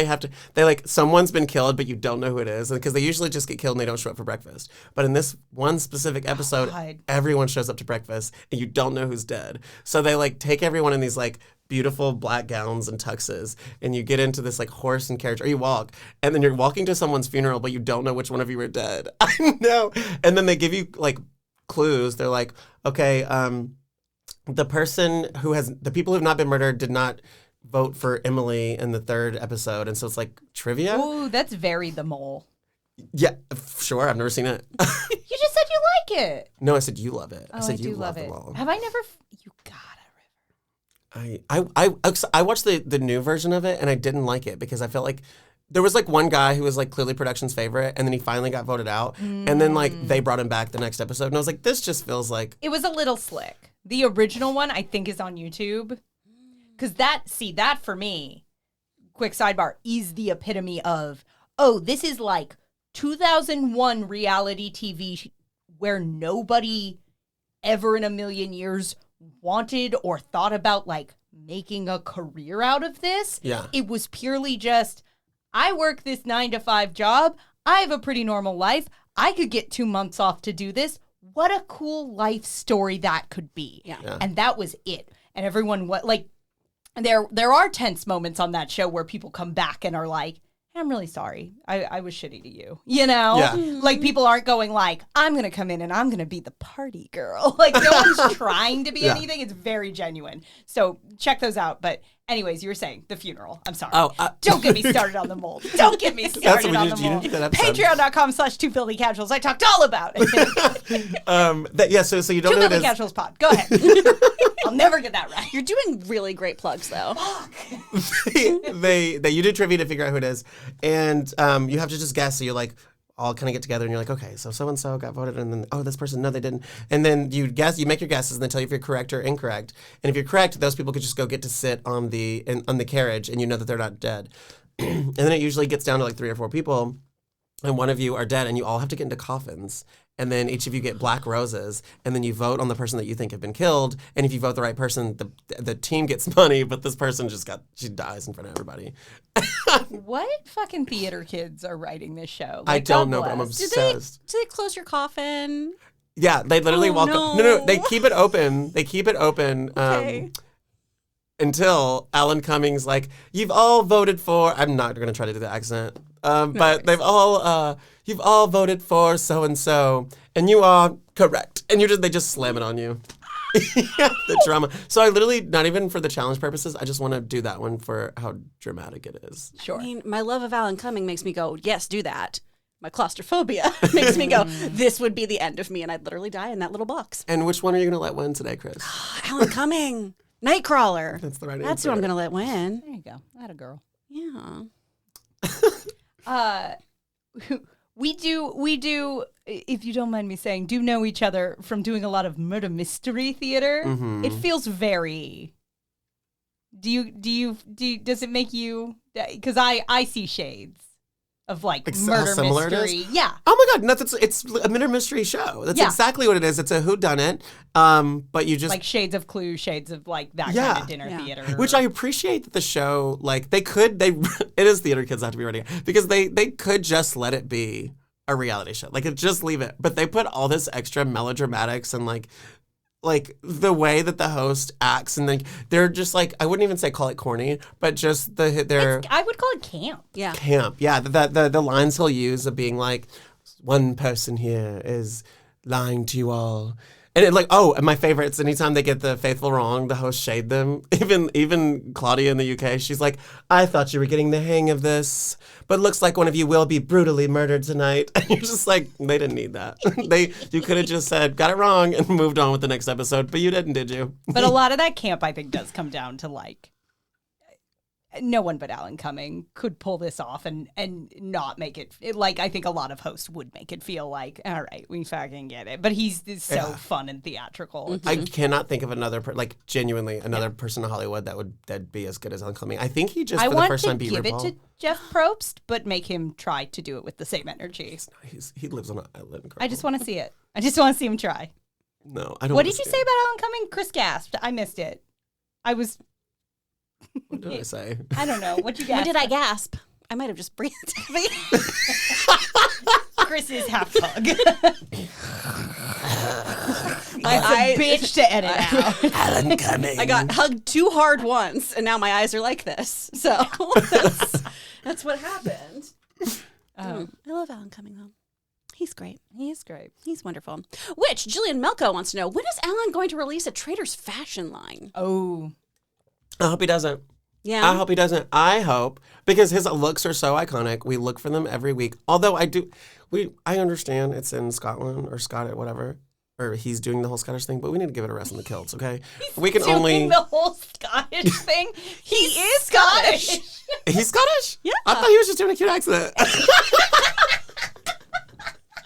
S1: someone's been killed, but you don't know who it is. Because they usually just get killed and they don't show up for breakfast. But in this one specific episode, everyone shows up to breakfast and you don't know who's dead. So they like take everyone in these like beautiful black gowns and tuxes, and you get into this like horse and carriage, or you walk, and then you're walking to someone's funeral, but you don't know which one of you are dead. I know. And then they give you like clues. They're like, okay, the people who've not been murdered did not vote for Emily in the 3rd episode, and so it's like trivia.
S2: Ooh, that's very The Mole.
S1: Yeah, sure. I've never seen it.
S2: You just said you like it.
S1: No, I said you love it.
S2: Oh,
S1: I said
S2: do
S1: you
S2: love
S1: the
S2: it.
S1: Mole.
S2: Have I never? You got it, River.
S1: I watched the new version of it, and I didn't like it because I felt like there was like one guy who was like clearly production's favorite, and then he finally got voted out, and then like they brought him back the next episode, and I was like, this just feels like
S2: It was a little slick. The original one, I think, is on YouTube. Because that for me, quick sidebar, is the epitome of, this is like 2001 reality TV where nobody ever in a million years wanted or thought about like making a career out of this.
S1: Yeah.
S2: It was purely just, I work this 9-to-5 job. I have a pretty normal life. I could get 2 months off to do this. What a cool life story that could be.
S3: Yeah.
S2: And that was it. And everyone, there are tense moments on that show where people come back and are like, I'm really sorry. I was shitty to you. You know?
S1: Yeah.
S2: Like, people aren't going like, I'm going to come in and I'm going to be the party girl. Like, no one's trying to be anything. It's very genuine. So check those out. But anyways, you were saying the funeral. I'm sorry. Don't get me started on the mold. Don't get me started on the mold. Patreon.com/2filthycasuals. I talked all about it.
S1: So you don't know
S2: Two
S1: what it
S2: Filthy
S1: is.
S2: Casuals pod. Go ahead. I'll never get that right.
S3: You're doing really great plugs, though.
S1: You do trivia to figure out who it is, and you have to just guess. So you're like, all kind of get together, and you're like, okay, so and so got voted, and then this person, no, they didn't, and then you make your guesses, and they tell you if you're correct or incorrect. And if you're correct, those people could just go get to sit on the carriage, and you know that they're not dead. And then it usually gets down to like 3 or 4 people, and one of you are dead, and you all have to get into coffins. And then each of you get black roses, and then you vote on the person that you think have been killed. And if you vote the right person, the team gets money, but this person she dies in front of everybody.
S2: What fucking theater kids are writing this show?
S1: I
S2: Like,
S1: don't
S2: God
S1: know, but I'm
S2: bless.
S1: obsessed.
S3: Do they close your coffin?
S1: Yeah, they literally walk up.
S3: no.
S1: No, they keep it open. They keep it open
S3: Okay.
S1: until Alan Cumming's like, you've all voted for, I'm not going to try to do the accent, but you've all voted for so-and-so, and you are correct. And they just slam it on you. The drama. So I literally, not even for the challenge purposes, I just want to do that one for how dramatic it is.
S2: Sure.
S3: I mean, my love of Alan Cumming makes me go, yes, do that. My claustrophobia makes me go, this would be the end of me, and I'd literally die in that little box.
S1: And which one are you going to let win today, Chris?
S3: Alan Cumming, Nightcrawler.
S1: That's the right answer.
S3: That's who I'm going to let win.
S2: There you go. That a girl.
S3: Yeah.
S2: We do, if you don't mind me saying, do know each other from doing a lot of murder mystery theater.
S1: Mm-hmm.
S2: It feels very. Does it make you? Because I see shades of like
S1: How
S2: murder
S1: similar it
S2: mystery.
S1: is?
S2: Yeah.
S1: Oh my God, no, it's a murder mystery show. That's exactly what it is. It's a whodunit, but you just
S2: Like shades of Clue, shades of like that
S1: Yeah.
S2: kind of dinner
S3: Yeah.
S2: theater.
S1: Which I appreciate that the show, like, it is theater kids have to be ready, because they could just let it be a reality show. Like, just leave it. But they put all this extra melodramatics and, like the way that the host acts, and like, they're just like, I wouldn't even say call it corny, but just their
S2: I would call it camp.
S3: Yeah.
S1: camp. Yeah, the lines he'll use of being like, one person here is lying to you all, And and my favorites, anytime they get the faithful wrong, the host shade them. Even Claudia in the UK, she's like, I thought you were getting the hang of this, but looks like one of you will be brutally murdered tonight. And you're just like, they didn't need that. You could have just said, got it wrong, and moved on with the next episode, but you didn't, did you?
S2: But a lot of that camp, I think, does come down to like, no one but Alan Cumming could pull this off and not make it like I think a lot of hosts would make it feel like, all right, we fucking get it. But he's so fun and theatrical.
S1: I cannot think of another genuinely another person in Hollywood that'd be as good as Alan Cumming. I think he just for the first time beat RuPaul. I want to give it to
S2: Jeff Probst, but make him try to do it with the same energy.
S1: He lives on an island. Girl.
S2: I just want to see it. I just want to see him try.
S1: No, I don't.
S2: What did you say about Alan Cumming? Chris gasped. I missed it. I was.
S1: What did I say?
S2: I don't know. What you gasp?
S3: When did I gasp? I might have just breathed heavy.
S2: Chris's half hug. My bitch to edit out.
S1: Alan Cumming.
S3: I got hugged too hard once, and now my eyes are like this. So that's what happened. I love Alan Cumming, though. He's great.
S2: He is great.
S3: He's wonderful. Which, Jillian Melko wants to know, when is Alan going to release a Traitors fashion line?
S2: Oh.
S1: I hope he doesn't.
S3: Yeah.
S1: I hope he doesn't. I hope, because his looks are so iconic. We look for them every week. Although I understand it's in Scotland or Scottish, whatever, or he's doing the whole Scottish thing, but we need to give it a rest in the kilts, okay? We can
S2: doing the whole Scottish thing. He is Scottish.
S1: He's Scottish?
S3: Yeah.
S1: I thought he was just doing a cute accent.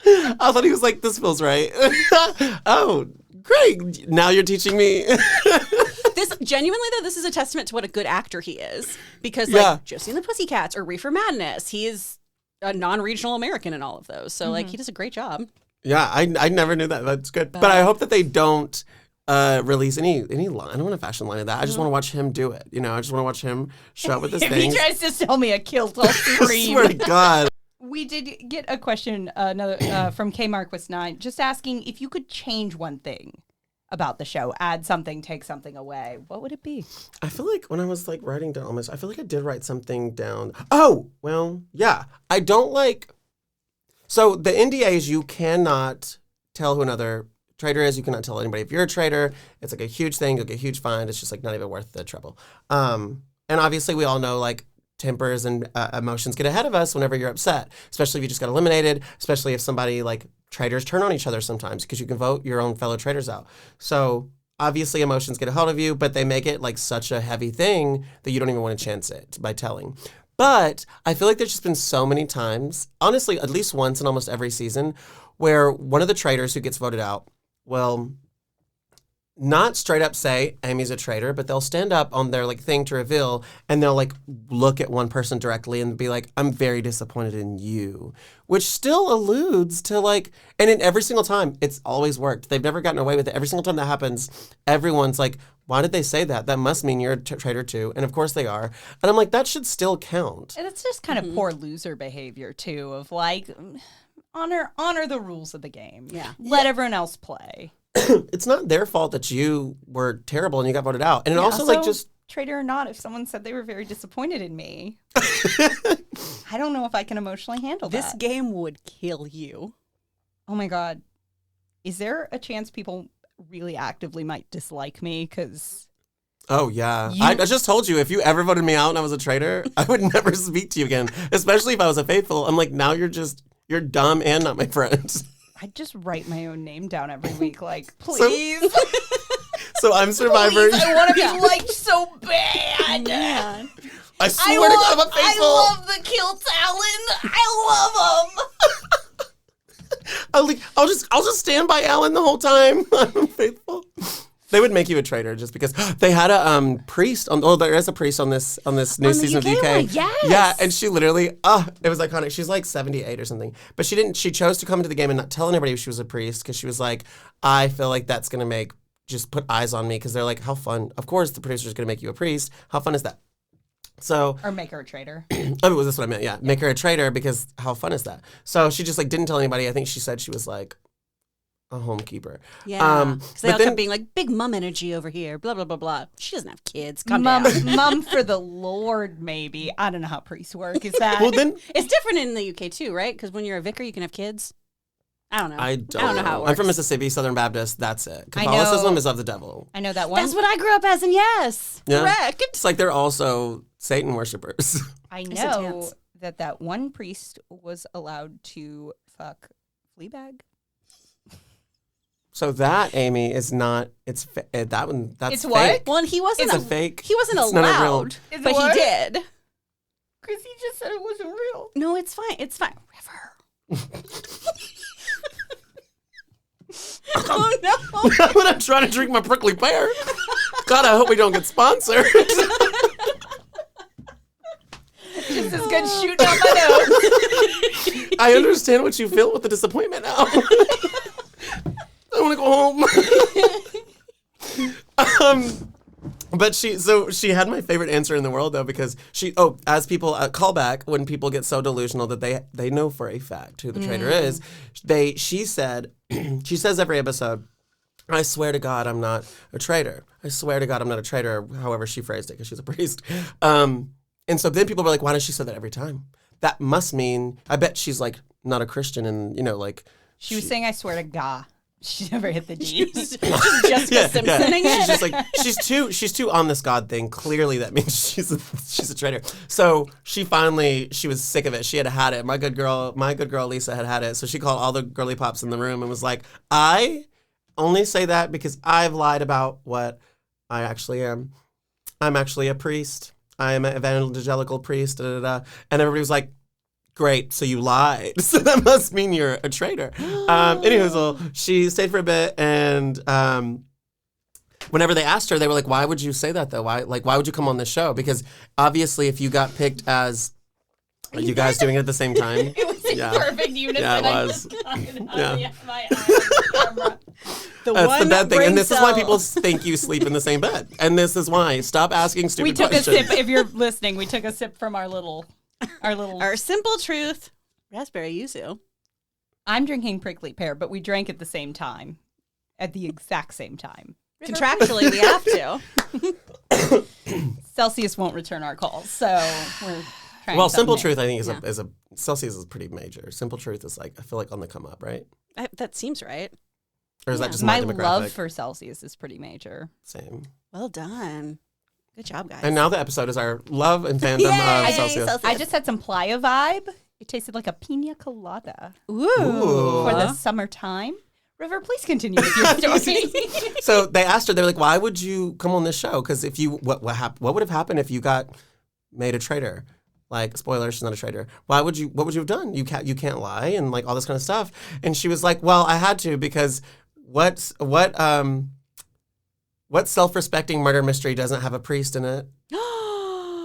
S1: I thought he was like, this feels right. Oh, great. Now you're teaching me.
S3: This genuinely though, this is a testament to what a good actor he is, because like Josie and the Pussycats or Reefer Madness, he is a non-regional American in all of those. So like he does a great job.
S1: Yeah, I never knew that. That's good. But I hope that they don't release any line. I don't want a fashion line of that. I just want to watch him do it. You know, I just want to watch him show up with this
S2: if
S1: thing.
S2: He tries to sell me a kilt, I'll scream.
S1: I swear to God.
S2: We did get a question from K Marquis 9, just asking if you could change one thing about the show, add something, take something away, what would it be?
S1: I feel like when I was like writing down almost, I feel like I did write something down. Oh, well, yeah. I don't like, so the NDAs, you cannot tell who another traitor is. You cannot tell anybody. If you're a traitor, it's like a huge thing. You'll get a huge fine. It's just like not even worth the trouble. And obviously we all know like tempers and emotions get ahead of us whenever you're upset, especially if you just got eliminated, especially if somebody like traitors turn on each other sometimes because you can vote your own fellow traitors out. So obviously emotions get a hold of you, but they make it like such a heavy thing that you don't even want to chance it by telling. But I feel like there's just been so many times, honestly, at least once in almost every season, where one of the traitors who gets voted out will not straight up say Amy's a traitor, but they'll stand up on their like thing to reveal, and they'll like look at one person directly and be like, I'm very disappointed in you, which still alludes to like, and in every single time, it's always worked. They've never gotten away with it. Every single time that happens, everyone's like, why did they say that? That must mean you're a traitor too. And of course they are. And I'm like, that should still count.
S2: And it's just kind of poor loser behavior too, of like, honor the rules of the game.
S3: Yeah.
S2: Let everyone else play.
S1: It's not their fault that you were terrible and you got voted out. And it also like just
S2: traitor or not, if someone said they were very disappointed in me, I don't know if I can emotionally handle
S3: this
S2: that.
S3: game would kill you.
S2: Oh my God. Is there a chance people really actively might dislike me? Because
S1: oh, yeah. I just told you, if you ever voted me out and I was a traitor, I would never speak to you again, especially if I was a faithful. I'm like, now you're dumb and not my friend.
S2: I'd just write my own name down every week, like, please.
S1: So I'm Survivor.
S2: Please, I want to be liked so bad.
S3: Man.
S1: I swear to God, I'm a faithful.
S2: I love the Kilts, Alan. I love them.
S1: I'll just stand by Alan the whole time. I'm faithful. They would make you a traitor just because they had a priest on. Oh, there is a priest on this new season of the UK.
S3: One, yes.
S1: Yeah, and she literally, it was iconic. She's like 78 or something, but she didn't. She chose to come into the game and not tell anybody she was a priest because she was like, I feel like that's gonna just put eyes on me because they're like, how fun. Of course, the producer's gonna make you a priest. How fun is that? So
S2: or make her a traitor.
S1: Oh, that's what I meant. Yeah, make her a traitor because how fun is that? So she just like didn't tell anybody. I think she said she was like a homekeeper.
S3: Yeah. Because they all kept being like, big mum energy over here, blah, blah, blah, blah. She doesn't have kids. Calm down.
S2: Mum for the Lord, maybe. I don't know how priests work. Is that?
S1: Well, then
S3: it's different in the UK too, right? Because when you're a vicar, you can have kids. I don't know.
S1: I don't
S3: know how it works.
S1: I'm from Mississippi, Southern Baptist. That's it.
S2: I know.
S1: Catholicism is of the devil.
S2: I know that one.
S3: That's what I grew up as, and yes,
S1: Yeah.
S3: correct.
S1: It's like they're also Satan worshipers.
S2: I
S3: said
S2: know
S3: dance.
S2: that one priest was allowed to fuck Fleabag.
S1: So that, Amy, is not. It's that one. That's
S2: It's what?
S1: fake.
S3: Well, and he wasn't.
S1: It's a fake.
S3: He wasn't
S1: It's not a real-
S3: allowed,
S2: Is it
S3: but
S2: what?
S3: he did.
S2: Because he just said it wasn't real.
S3: No, it's fine. It's fine. River. Oh no!
S1: When I'm trying to drink my prickly pear. God, I hope we don't get sponsored.
S2: Just as good shooting out my nose.
S1: I understand what you feel with the disappointment now. I want to go home. But she had my favorite answer in the world though, because as people call back when people get so delusional that they know for a fact who the traitor is, she says every episode, I swear to God I'm not a traitor. I swear to God I'm not a traitor. However she phrased it, because she's a priest. And so then people were like, why does she say that every time? That must mean, I bet she's like not a Christian, and like
S2: She was saying, I swear to God. She never hit the D.
S3: Jessica Simpsoning it.
S1: She's just like she's too on this God thing. Clearly, that means she's a traitor. So she was sick of it. She had had it. My good girl Lisa had it. So she called all the girly pops in the room and was like, I only say that because I've lied about what I actually am. I'm actually a priest. I am an evangelical priest. Da, da, da. And everybody was like, great, so you lied. So that must mean you're a traitor. Anywho, so she stayed for a bit, and whenever they asked her, they were like, why would you say that, though? Why would you come on this show? Because obviously, if you got picked as... Are you guys doing it at the same time?
S2: It was in perfect unison.
S1: Yeah, it was.
S2: Yeah. My camera.
S1: That's the bad thing. And this is why
S3: cell.
S1: people think you sleep in the same bed. And this is why. Stop asking stupid
S2: We took
S1: questions.
S2: a sip. If you're listening, we took a sip from our
S3: simple truth, raspberry yuzu.
S2: I'm drinking prickly pear, but we drank at the same time, at the exact same time.
S3: Contractually, we have to.
S2: Celsius won't return our calls, so we're trying.
S1: Well,
S2: something
S1: Simple
S2: new.
S1: Truth, I think, is a Celsius is pretty major. Simple Truth is like, I feel like on the come up, right?
S3: That seems right.
S1: Or is that just
S2: My
S1: my demographic?
S2: love for Celsius is pretty major.
S1: Same.
S3: Well done. Good job, guys.
S1: And now the episode is our love and fandom
S3: Yay!
S1: of Celsius.
S2: I just had some Playa Vibe. It tasted like a pina colada
S3: Ooh.
S2: for the summertime. River, please continue with your story.
S1: So they asked her, they were like, why would you come on this show? Because if you, what would have happened if you got made a traitor? Like, spoiler, she's not a traitor. What would you have done? You can't lie and like all this kind of stuff. And she was like, well, I had to, because what self-respecting murder mystery doesn't have a priest in it?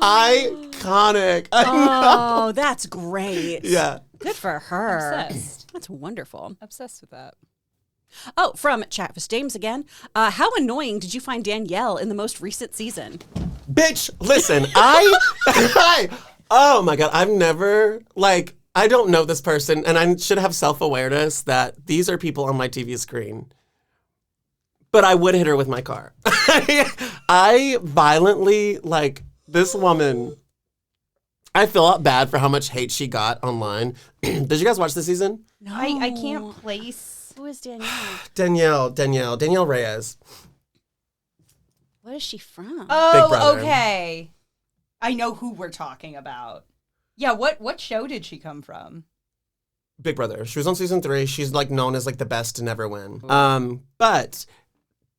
S1: Iconic. I know.
S3: Oh, that's great.
S1: Yeah.
S3: Good for her.
S2: Obsessed.
S3: That's wonderful.
S2: Obsessed with that.
S3: Oh, from Chatvis James again. How annoying did you find Danielle in the most recent season?
S1: Bitch, listen, oh my God, I've never, like, I don't know this person, and I should have self-awareness that these are people on my TV screen. But I would hit her with my car. I violently, like, this woman, I feel bad for how much hate she got online. Did you guys watch this season?
S3: No.
S2: I can't place.
S3: Who is Danielle?
S1: Danielle Reyes.
S3: What is she from?
S1: Big
S2: Oh,
S1: Brother.
S2: okay. I know who we're talking about. Yeah, what show did she come from?
S1: Big Brother. She was on season 3. She's like known as like the best to never win. But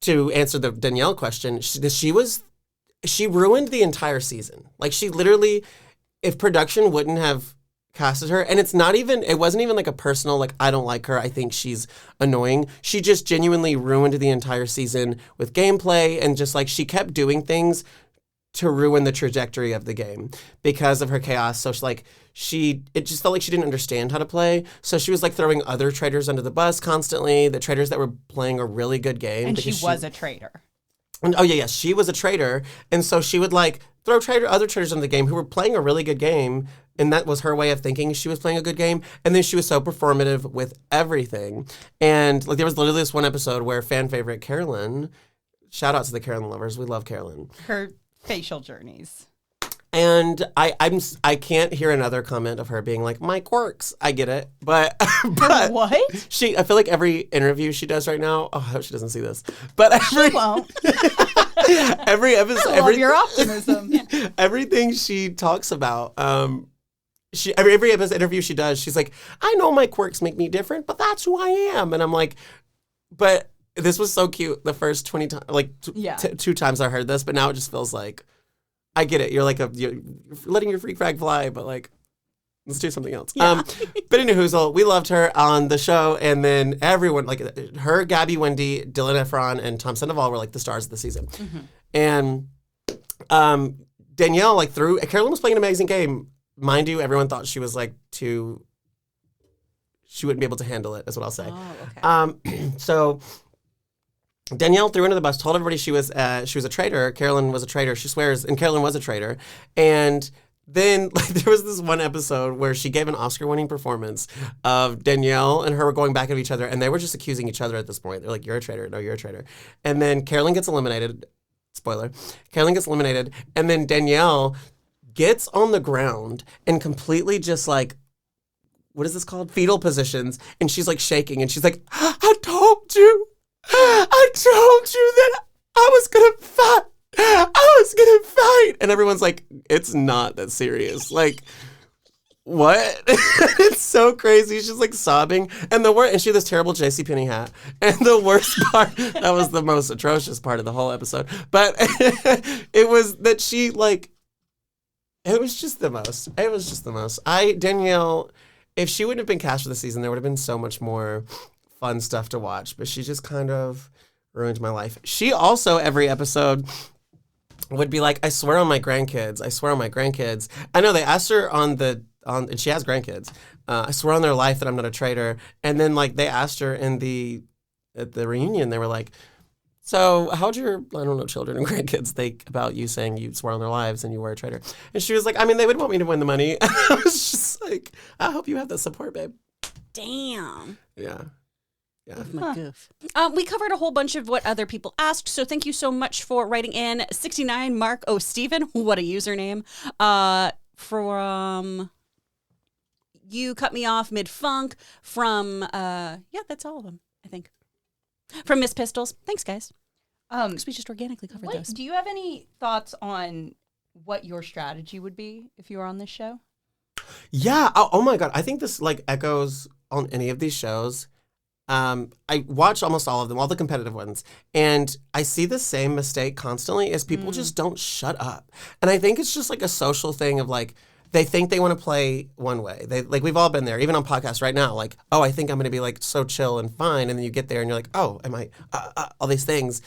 S1: to answer the Danielle question, she ruined the entire season. Like she literally, if production wouldn't have casted her, and it wasn't even like a personal, like, I don't like her, I think she's annoying. She just genuinely ruined the entire season with gameplay, and just like she kept doing things to ruin the trajectory of the game because of her chaos. So it just felt like she didn't understand how to play. So she was like throwing other traitors under the bus constantly, the traitors that were playing a really good game.
S2: And she was a traitor.
S1: And, she was a traitor. And so she would like throw other traitors into the game who were playing a really good game. And that was her way of thinking she was playing a good game. And then she was so performative with everything. And like there was literally this one episode where fan favorite Carolyn, shout out to the Carolyn lovers, we love Carolyn.
S2: Her facial journeys.
S1: And I can't hear another comment of her being like, my quirks. I get it. But
S2: What?
S1: I feel like every interview she does right now, oh, I hope she doesn't see this. But
S2: She won't.
S1: every episode,
S2: I love your optimism.
S1: everything she talks about, every episode interview she does, she's like, I know my quirks make me different, but that's who I am. And I'm like, but this was so cute the first 20 times, like two times I heard this, but now it just feels like, I get it. You're like you're letting your freak flag fly, but like, let's do something else.
S3: Yeah.
S1: But anywho, we loved her on the show, and then everyone, like her, Gabby, Wendy, Dylan Efron, and Tom Sandoval were like the stars of the season. And Danielle, like Carolyn was playing an amazing game. Mind you, everyone thought she was like she wouldn't be able to handle it, is what I'll say.
S3: Oh, okay.
S1: So Danielle threw under the bus, told everybody she was a traitor. Carolyn was a traitor. She swears, and Carolyn was a traitor. And then like, there was this one episode where she gave an Oscar-winning performance of Danielle and her were going back at each other, and they were just accusing each other at this point. They're like, you're a traitor. No, you're a traitor. And then Carolyn gets eliminated. Spoiler. Carolyn gets eliminated, and then Danielle gets on the ground and completely just like, what is this called? Fetal positions. And she's like shaking, and she's like, I told you that I was going to fight. I was going to fight. And everyone's like, it's not that serious. Like, what? It's so crazy. She's like sobbing. And she had this terrible JCPenney hat. And the worst part, that was the most atrocious part of the whole episode. But it was that she like, it was just the most. It was just the most. Danielle, if she wouldn't have been cast for the season, there would have been so much more fun stuff to watch, but she just kind of ruined my life. She also, every episode, would be like, I swear on my grandkids. I know they asked her and she has grandkids. I swear on their life that I'm not a traitor. And then like they asked her at the reunion, they were like, so how'd your, I don't know, children and grandkids think about you saying you swear on their lives and you were a traitor? And she was like, I mean, they would want me to win the money. And I was just like, I hope you have that support, babe.
S3: Damn.
S1: Yeah. Yeah.
S3: My goof. We covered a whole bunch of what other people asked, so thank you so much for writing in. 69 Mark O. Steven, what a username. From You Cut Me Off Mid-Funk. From, that's all of them, I think. From Miss Pistols. Thanks, guys. Because we just organically covered those.
S2: Do you have any thoughts on what your strategy would be if you were on this show?
S1: Yeah. Oh my God. I think this like echoes on any of these shows. I watch almost all of them, all the competitive ones, and I see the same mistake constantly as people just don't shut up. And I think it's just like a social thing of like, they think they want to play one way. They like, we've all been there, even on podcasts right now. Like, oh, I think I'm going to be like so chill and fine. And then you get there and you're like, oh, am I, all these things.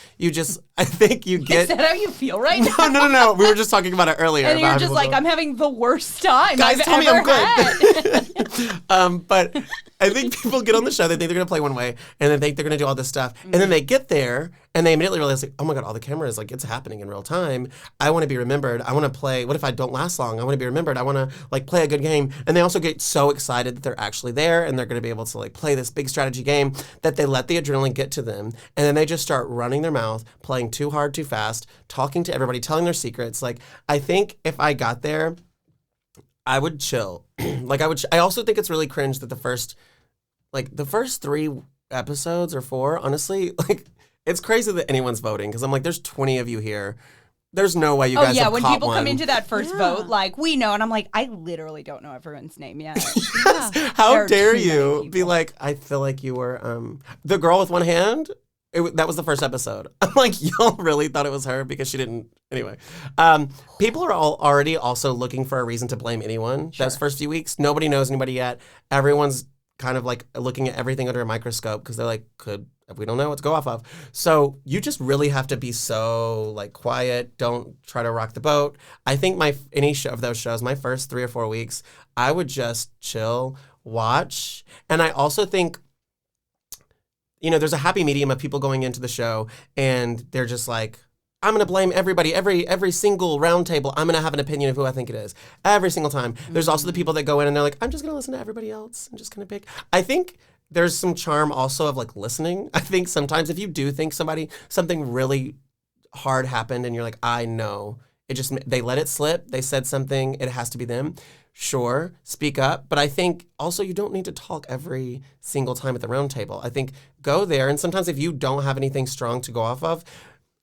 S1: I think you get.
S2: Is that how you feel right now?
S1: No. We were just talking about it earlier.
S2: And you're just like, I'm having the worst time
S1: Guys,
S2: I've
S1: tell me
S2: ever
S1: I'm
S2: had.
S1: But I think people get on the show, they think they're going to play one way, and they think they're going to do all this stuff. And then they get there, and they immediately realize, like, oh my God, all the cameras, like, it's happening in real time. I want to be remembered. I want to play. What if I don't last long? I want to be remembered. I want to, like, play a good game. And they also get so excited that they're actually there, and they're going to be able to, like, play this big strategy game that they let the adrenaline get to them. And then they just start running their mouth, playing too hard, too fast, talking to everybody, telling their secrets. Like, I think if I got there, I would chill. I also think it's really cringe that the first 3 episodes or 4, honestly, like, it's crazy that anyone's voting because I'm like, there's 20 of you here. There's no way you guys have
S2: when
S1: caught
S2: people
S1: one.
S2: come into that first vote, like, we know, and I'm like, I literally don't know everyone's name yet.
S1: How dare you be like, I feel like you were the girl with one hand? That was the first episode. I'm like, y'all really thought it was her because she didn't. Anyway, people are already also looking for a reason to blame anyone. Sure. Those first few weeks, nobody knows anybody yet. Everyone's kind of like looking at everything under a microscope because they're like, we don't know what to go off of. So you just really have to be so like quiet. Don't try to rock the boat. I think any show of those shows, my first 3 or 4 weeks, I would just chill, watch. And I also think, there's a happy medium of people going into the show and they're just like, I'm going to blame everybody, every single round table. I'm going to have an opinion of who I think it is every single time. Mm-hmm. There's also the people that go in and they're like, I'm just going to listen to everybody else. I'm just going to pick. I think there's some charm also of like listening. I think sometimes if you do think something really hard happened and you're like, I know they let it slip. They said something. It has to be them. Sure, speak up. But I think also you don't need to talk every single time at the round table. I think go there. And sometimes if you don't have anything strong to go off of,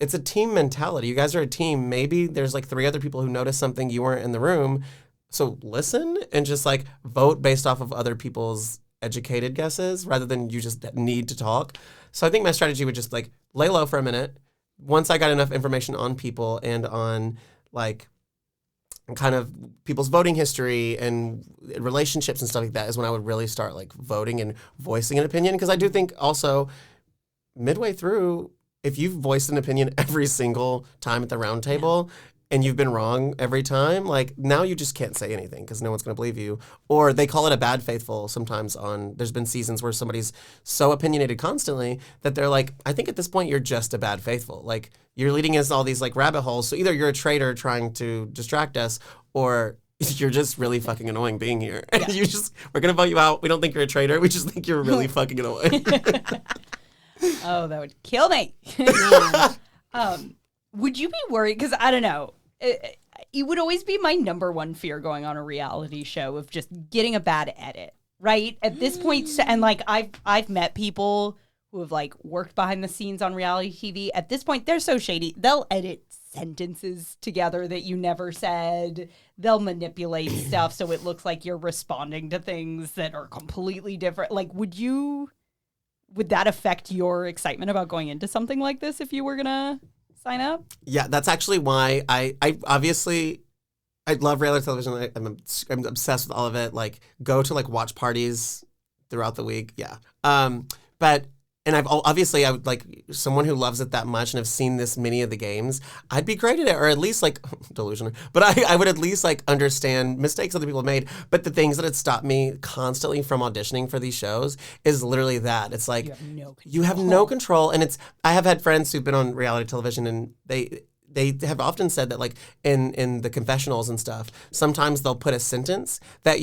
S1: it's a team mentality. You guys are a team. Maybe there's like 3 other people who noticed something you weren't in the room. So listen and just like vote based off of other people's educated guesses rather than you just need to talk. So I think my strategy would just like lay low for a minute. Once I got enough information on people and on like kind of people's voting history and relationships and stuff like that is when I would really start like voting and voicing an opinion. Because I do think also midway through, if you've voiced an opinion every single time at the round table and you've been wrong every time, like now you just can't say anything because no one's going to believe you. Or they call it a bad faithful sometimes there's been seasons where somebody's so opinionated constantly that they're like, I think at this point you're just a bad faithful. Like you're leading us all these like rabbit holes. So either you're a traitor trying to distract us or you're just really fucking annoying being here. And we're going to vote you out. We don't think you're a traitor. We just think you're really fucking annoying.
S2: Oh, that would kill me. Would you be worried? Because I don't know. It would always be my number one fear going on a reality show of just getting a bad edit, right? At this point, and like I've met people who have like worked behind the scenes on reality TV. At this point, they're so shady. They'll edit sentences together that you never said. They'll manipulate stuff so it looks like you're responding to things that are completely different. Like, would that affect your excitement about going into something like this if you were gonna sign up? Yeah,
S1: that's actually why I obviously I love reality television. I'm obsessed with all of it. Like go to like watch parties throughout the week. Yeah. But and I would like someone who loves it that much and have seen this many of the games. I'd be great at it, or at least like delusional. But I would at least like understand mistakes other people have made. But the things that had stopped me constantly from auditioning for these shows is literally that. It's like you have no control. And I have had friends who've been on reality television and they have often said that like in the confessionals and stuff, sometimes they'll put a sentence that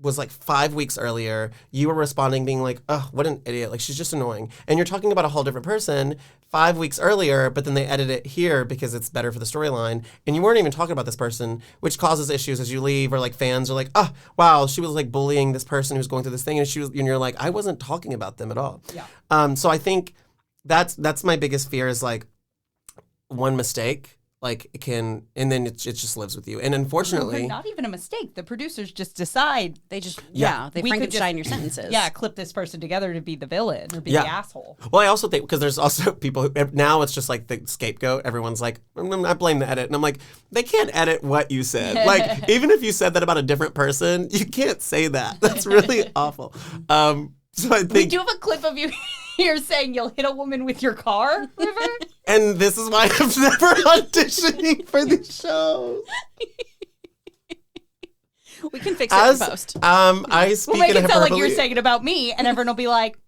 S1: was like 5 weeks earlier, you were responding being like, oh, what an idiot. Like, she's just annoying. And you're talking about a whole different person 5 weeks earlier, but then they edit it here because it's better for the storyline. And you weren't even talking about this person, which causes issues as you leave, or like fans are like, oh, wow, she was like bullying this person who's going through this thing. And you're like, I wasn't talking about them at all. Yeah. So I think that's my biggest fear is like one mistake. Like it can, and then it just lives with you. And unfortunately,
S2: not even a mistake. The producers just decide
S3: they Frankenstein your sentences.
S2: Yeah, clip this person together to be the villain or be the asshole.
S1: Well, I also think because there's also people who now it's just like the scapegoat. Everyone's like, I blame the edit, and I'm like, they can't edit what you said. Like even if you said that about a different person, you can't say that. That's really awful. So I think
S2: we do have a clip of you. You're saying you'll hit a woman with your car, River?
S1: And this is why I'm never auditioning for these shows.
S3: We can fix it in post.
S1: I speak
S2: we'll make
S1: in
S2: it sound like you're saying it about me, and everyone will be like,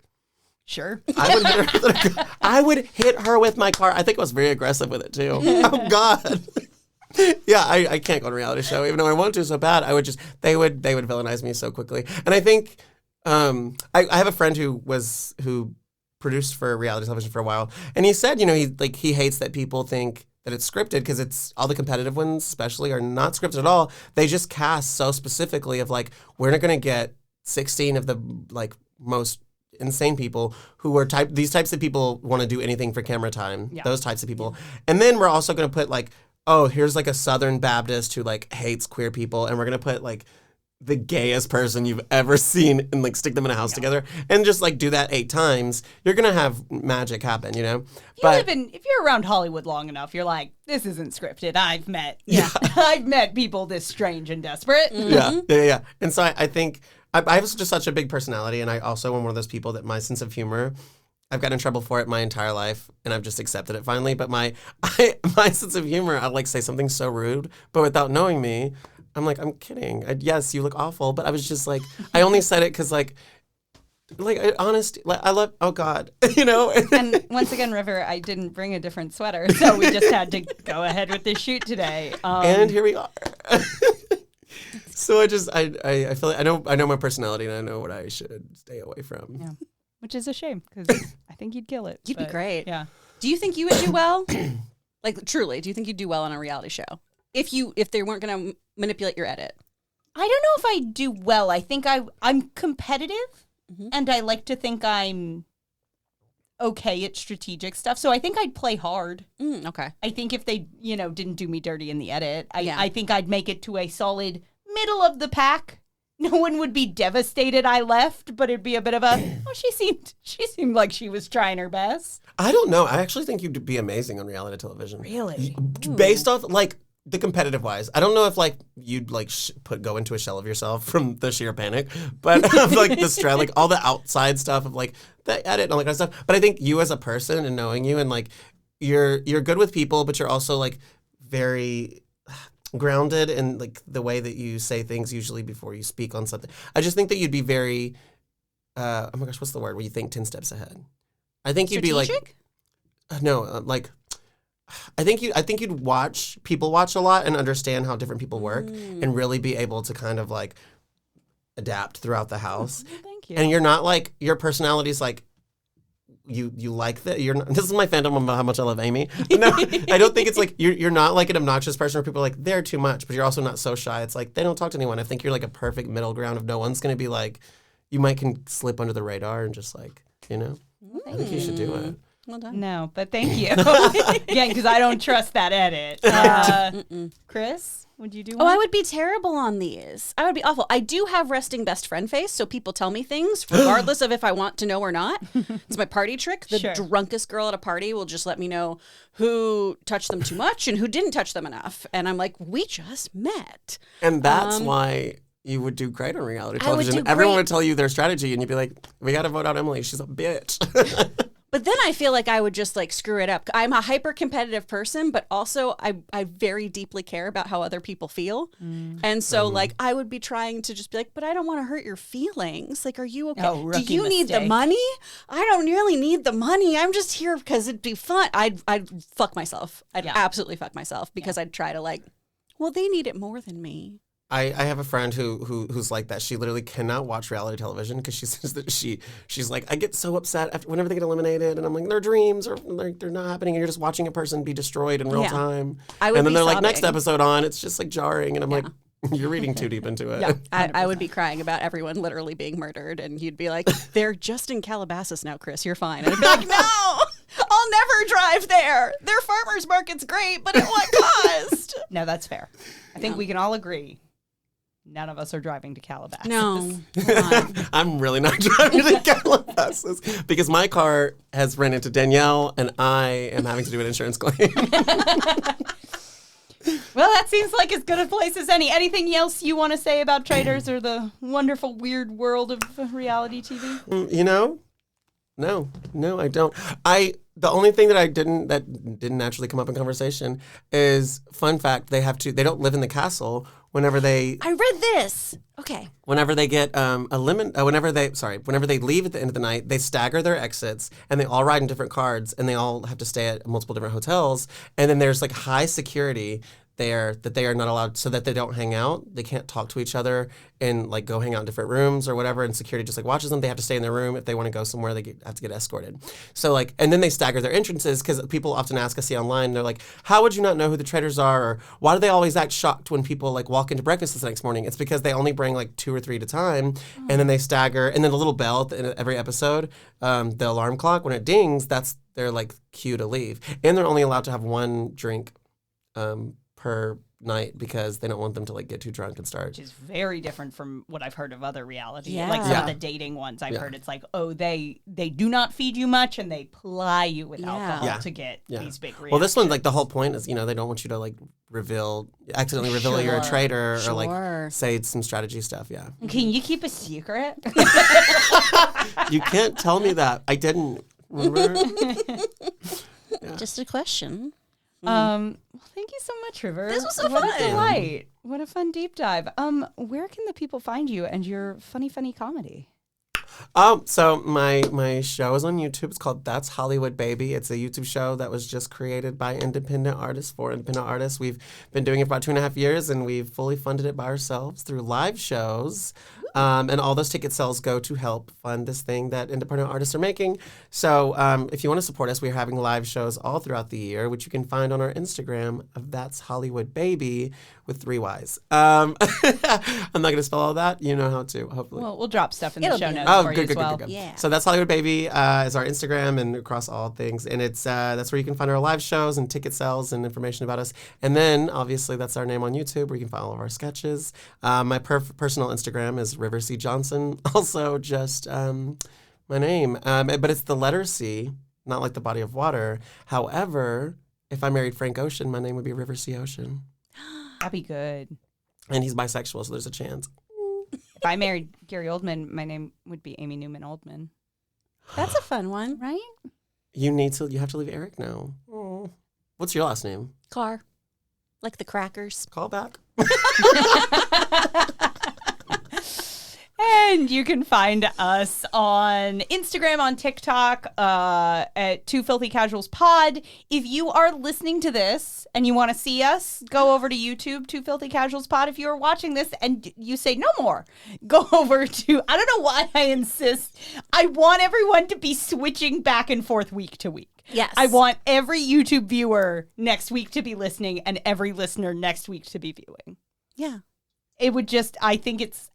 S2: sure.
S1: I would hit her with my car. I think I was very aggressive with it, too. Oh, God. Yeah, I can't go on a reality show, even though I want to so bad. I would just, they would villainize me so quickly. And I think, I have a friend who produced for reality television for a while, and he said, he hates that people think that it's scripted because it's all the competitive ones, especially, are not scripted at all. They just cast so specifically of like, we're not going to get 16 of the like most insane people who are these types of people want to do anything for camera time. Yeah. Those types of people, and then we're also going to put like, oh, here's like a Southern Baptist who like hates queer people, and we're going to put like the gayest person you've ever seen and like stick them in a house together and just like do that 8 times, you're going to have magic happen,
S2: If you're around Hollywood long enough, you're like, this isn't scripted. I've met people this strange and desperate.
S1: Mm-hmm. Yeah. And so I think I have just such a big personality, and I also am one of those people that my sense of humor, I've gotten in trouble for it my entire life, and I've just accepted it finally. But my sense of humor, I'll like say something so rude, but without knowing me, I'm like, I'm kidding. Yes, you look awful, but I was just like, I only said it because honest, I love, oh God,
S2: And once again, River, I didn't bring a different sweater, so we just had to go ahead with this shoot today.
S1: And here we are. So I feel like I know my personality, and I know what I should stay away from.
S2: Yeah, which is a shame because I think you'd kill it.
S3: You'd be great.
S2: Yeah.
S3: Do you think you would do well? Like, truly, do you think you'd do well on a reality show? If they weren't going to manipulate your edit?
S2: I don't know if I do well. I think I'm competitive, and I like to think I'm okay at strategic stuff. So I think I'd play hard.
S3: Okay.
S2: I think if they, didn't do me dirty in the edit, I think I'd make it to a solid middle of the pack. No one would be devastated I left, but it'd be a bit of a, she seemed like she was trying her best.
S1: I don't know. I actually think you'd be amazing on reality television.
S2: Really?
S1: Based off, like, the competitive wise. I don't know if, like, you'd, like, go into a shell of yourself from the sheer panic, but of, like, the stress, like, all the outside stuff of, like, the edit and all that kind of stuff. But I think you as a person and knowing you and, like, you're good with people, but you're also, like, very grounded in, like, the way that you say things usually before you speak on something. I just think that you'd be very, oh my gosh, what's the word where you think 10 steps ahead? I think you'd be like, like, I think you'd watch a lot and understand how different people work and really be able to kind of like adapt throughout the house.
S2: Well, thank you.
S1: And you're not like, your personality's like, you like that. You're not, this is my fandom about how much I love Amy. No, I don't think it's like, you're not like an obnoxious person where people are like, they're too much, but you're also not so shy. It's like, they don't talk to anyone. I think you're like a perfect middle ground of no one's going to be like, you can slip under the radar and just like, I think you should do it.
S3: Well done.
S2: No, but thank you. Again, because I don't trust that edit. Chris, would you do one?
S3: Oh, I would be terrible on these. I would be awful. I do have resting best friend face, so people tell me things regardless of if I want to know or not. It's my party trick. The drunkest girl at a party will just let me know who touched them too much and who didn't touch them enough. And I'm like, we just met.
S1: And that's why you would do great on reality television. Everyone would tell you their strategy, and you'd be like, we got to vote out Emily. She's a bitch.
S3: But then I feel like I would just like screw it up. I'm a hyper competitive person, but also I very deeply care about how other people feel. And so like I would be trying to just be like, but I don't want to hurt your feelings. Like, are you okay?
S2: Oh,
S3: do you need the money? I don't really need the money. I'm just here because it'd be fun. I'd fuck myself. I'd absolutely fuck myself because I'd try to like, well, they need it more than me.
S1: I have a friend who's like that. She literally cannot watch reality television because she says that she's like, I get so upset whenever they get eliminated, and I'm like, their dreams are like they're not happening, and you're just watching a person be destroyed in real time. And then they're like, next episode on, it's just like jarring, and I'm like, you're reading too deep into it.
S3: Yeah, I would be crying about everyone literally being murdered, and you'd be like, they're just in Calabasas now, Chris. You're fine. And I'd be like, no, I'll never drive there. Their farmers market's great, but at what cost?
S2: No, that's fair. I think we can all agree. None of us are driving to Calabasas.
S3: No.
S1: I'm really not driving to Calabasas because my car has ran into Danielle and I am having to do an insurance claim.
S2: Well, that seems like as good a place as any. Anything else you want to say about Traitors or the wonderful, weird world of reality TV?
S1: No, I don't. The only thing that didn't naturally come up in conversation is, fun fact, they don't live in the castle whenever they...
S3: I read this. Okay.
S1: Whenever they get whenever they leave at the end of the night, they stagger their exits and they all ride in different cars and they all have to stay at multiple different hotels. And then there's like high security there that they are not allowed, so that they don't hang out. They can't talk to each other and like go hang out in different rooms or whatever. And security just like watches them. They have to stay in their room. If they want to go somewhere, they have to get escorted. So like, and then they stagger their entrances because people often ask us online. They're like, how would you not know who the traitors are? Or why do they always act shocked when people like walk into breakfast the next morning? It's because they only bring like 2 or 3 at a time, and then they stagger. And then the little bell at the end of every episode, the alarm clock, when it dings, that's their like cue to leave. And they're only allowed to have 1 drink per night because they don't want them to like get too drunk and start.
S2: Which is very different from what I've heard of other reality.
S3: Yeah.
S2: Like some of the dating ones I've heard, it's like, oh, they do not feed you much and they ply you with alcohol to get these big reactions.
S1: Well, this one, like the whole point is, they don't want you to like accidentally reveal you're a traitor or like say some strategy stuff. Yeah.
S2: Can you keep a secret?
S1: You can't tell me that. I didn't. Remember?
S3: Just a question.
S2: Well, thank you so much, River.
S3: This was so
S2: what
S3: fun.
S2: A delight. What a fun deep dive. Where can the people find you and your funny comedy?
S1: So my show is on YouTube. It's called That's Hollywood Baby. It's a YouTube show that was just created by independent artists for independent artists. We've been doing it for about 2.5 years, and we've fully funded it by ourselves through live shows. And all those ticket sales go to help fund this thing that independent artists are making. So if you want to support us, we're having live shows all throughout the year, which you can find on our Instagram of That's Hollywood Baby with 3 Ys. I'm not going to spell all that. You know how to, hopefully.
S2: Well, we'll drop stuff in the
S3: It'll
S2: show
S3: be
S2: notes for you as well.
S1: Good.
S3: Yeah.
S1: So That's Hollywood Baby is our Instagram and across all things. And it's that's where you can find our live shows and ticket sales and information about us. And then, obviously, that's our name on YouTube where you can find all of our sketches. My personal Instagram is River C. Johnson. Also, just my name. But it's the letter C, not like the body of water. However, if I married Frank Ocean, my name would be River C. Ocean.
S2: That'd be good.
S1: And he's bisexual, so there's a chance.
S2: If I married Gary Oldman, my name would be Amy Newman Oldman.
S3: That's a fun one.
S2: Right?
S1: You have to leave Eric now. Oh. What's your last name?
S3: Car. Like the crackers.
S1: Call back.
S2: And you can find us on Instagram, on TikTok, at Two Filthy Casuals Pod. If you are listening to this and you want to see us, go over to YouTube, Two Filthy Casuals Pod. If you are watching this and you say no more, go over to, I don't know why I insist. I want everyone to be switching back and forth week to week.
S3: Yes.
S2: I want every YouTube viewer next week to be listening and every listener next week to be viewing.
S3: Yeah.
S2: It would just, I think it's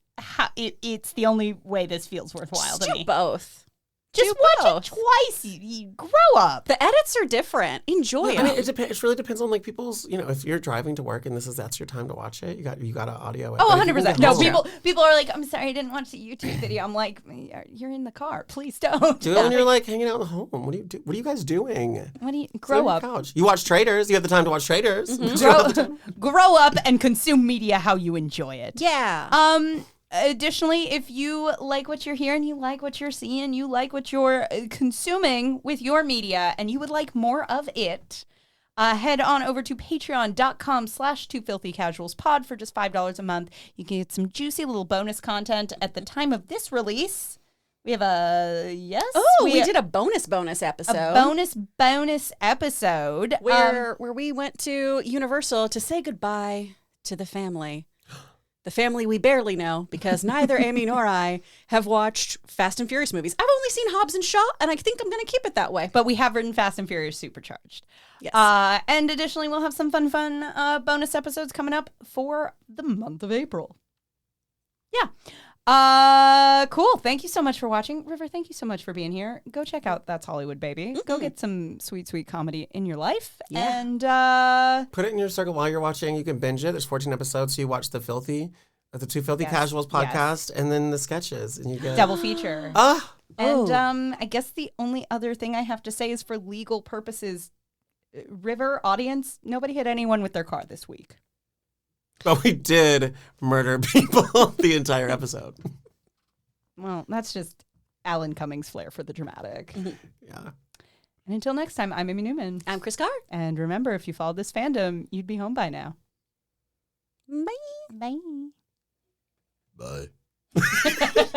S2: the only way this feels worthwhile to
S3: Do
S2: me.
S3: both.
S2: Just
S3: Do
S2: watch
S3: both.
S2: it twice. You grow up.
S3: The edits are different. Enjoy
S1: I mean,
S3: it.
S1: it really depends on like people's. If you're driving to work and that's your time to watch it, you got an audio.
S2: Oh,
S1: But if you
S2: 100%.
S1: can
S2: No,
S1: get home-
S2: people are like, I'm sorry, I didn't watch the YouTube video. I'm like, you're in the car. Please don't.
S1: do it when you're like hanging out at home. What are you guys doing?
S2: What do you
S1: Sit
S2: grow
S1: on your
S2: up?
S1: couch. You watch Traitors. You have the time to watch Traitors.
S2: Grow up and consume media how you enjoy it.
S3: Yeah.
S2: Additionally, if you like what you're hearing, you like what you're seeing, you like what you're consuming with your media, and you would like more of it, head on over to patreon.com/twofilthycasualspod for just $5 a month. You can get some juicy little bonus content at the time of this release. We have
S3: we did a bonus episode.
S2: a bonus episode
S3: where we went to Universal to say goodbye to the family. The family we barely know, because neither Amy nor I have watched Fast and Furious movies. I've only seen Hobbs and Shaw, and I think I'm going to keep it that way.
S2: but we have written Fast and Furious Supercharged.
S3: Yes.
S2: And additionally, we'll have some fun bonus episodes coming up for the month of April. Yeah. Cool. Thank you so much for watching. River, thank you so much for being here. Go check out That's Hollywood Baby. Go get some sweet, sweet comedy in your life.
S3: Yeah.
S2: And
S1: Put it in your circle while you're watching. You can binge it. There's 14 episodes, so you watch the Two Filthy Casuals podcast, and then the sketches, and you get
S2: double feature.
S1: Oh.
S2: And I guess the only other thing I have to say is for legal purposes, River, audience, nobody hit anyone with their car this week.
S1: But we did murder people the entire episode.
S2: Well, that's just Alan Cumming's flair for the dramatic.
S1: Yeah.
S2: And until next time, I'm Amy Newman.
S3: I'm Chris Carr.
S2: And remember, if you followed this fandom, you'd be home by now.
S3: Bye.
S2: Bye.
S1: Bye.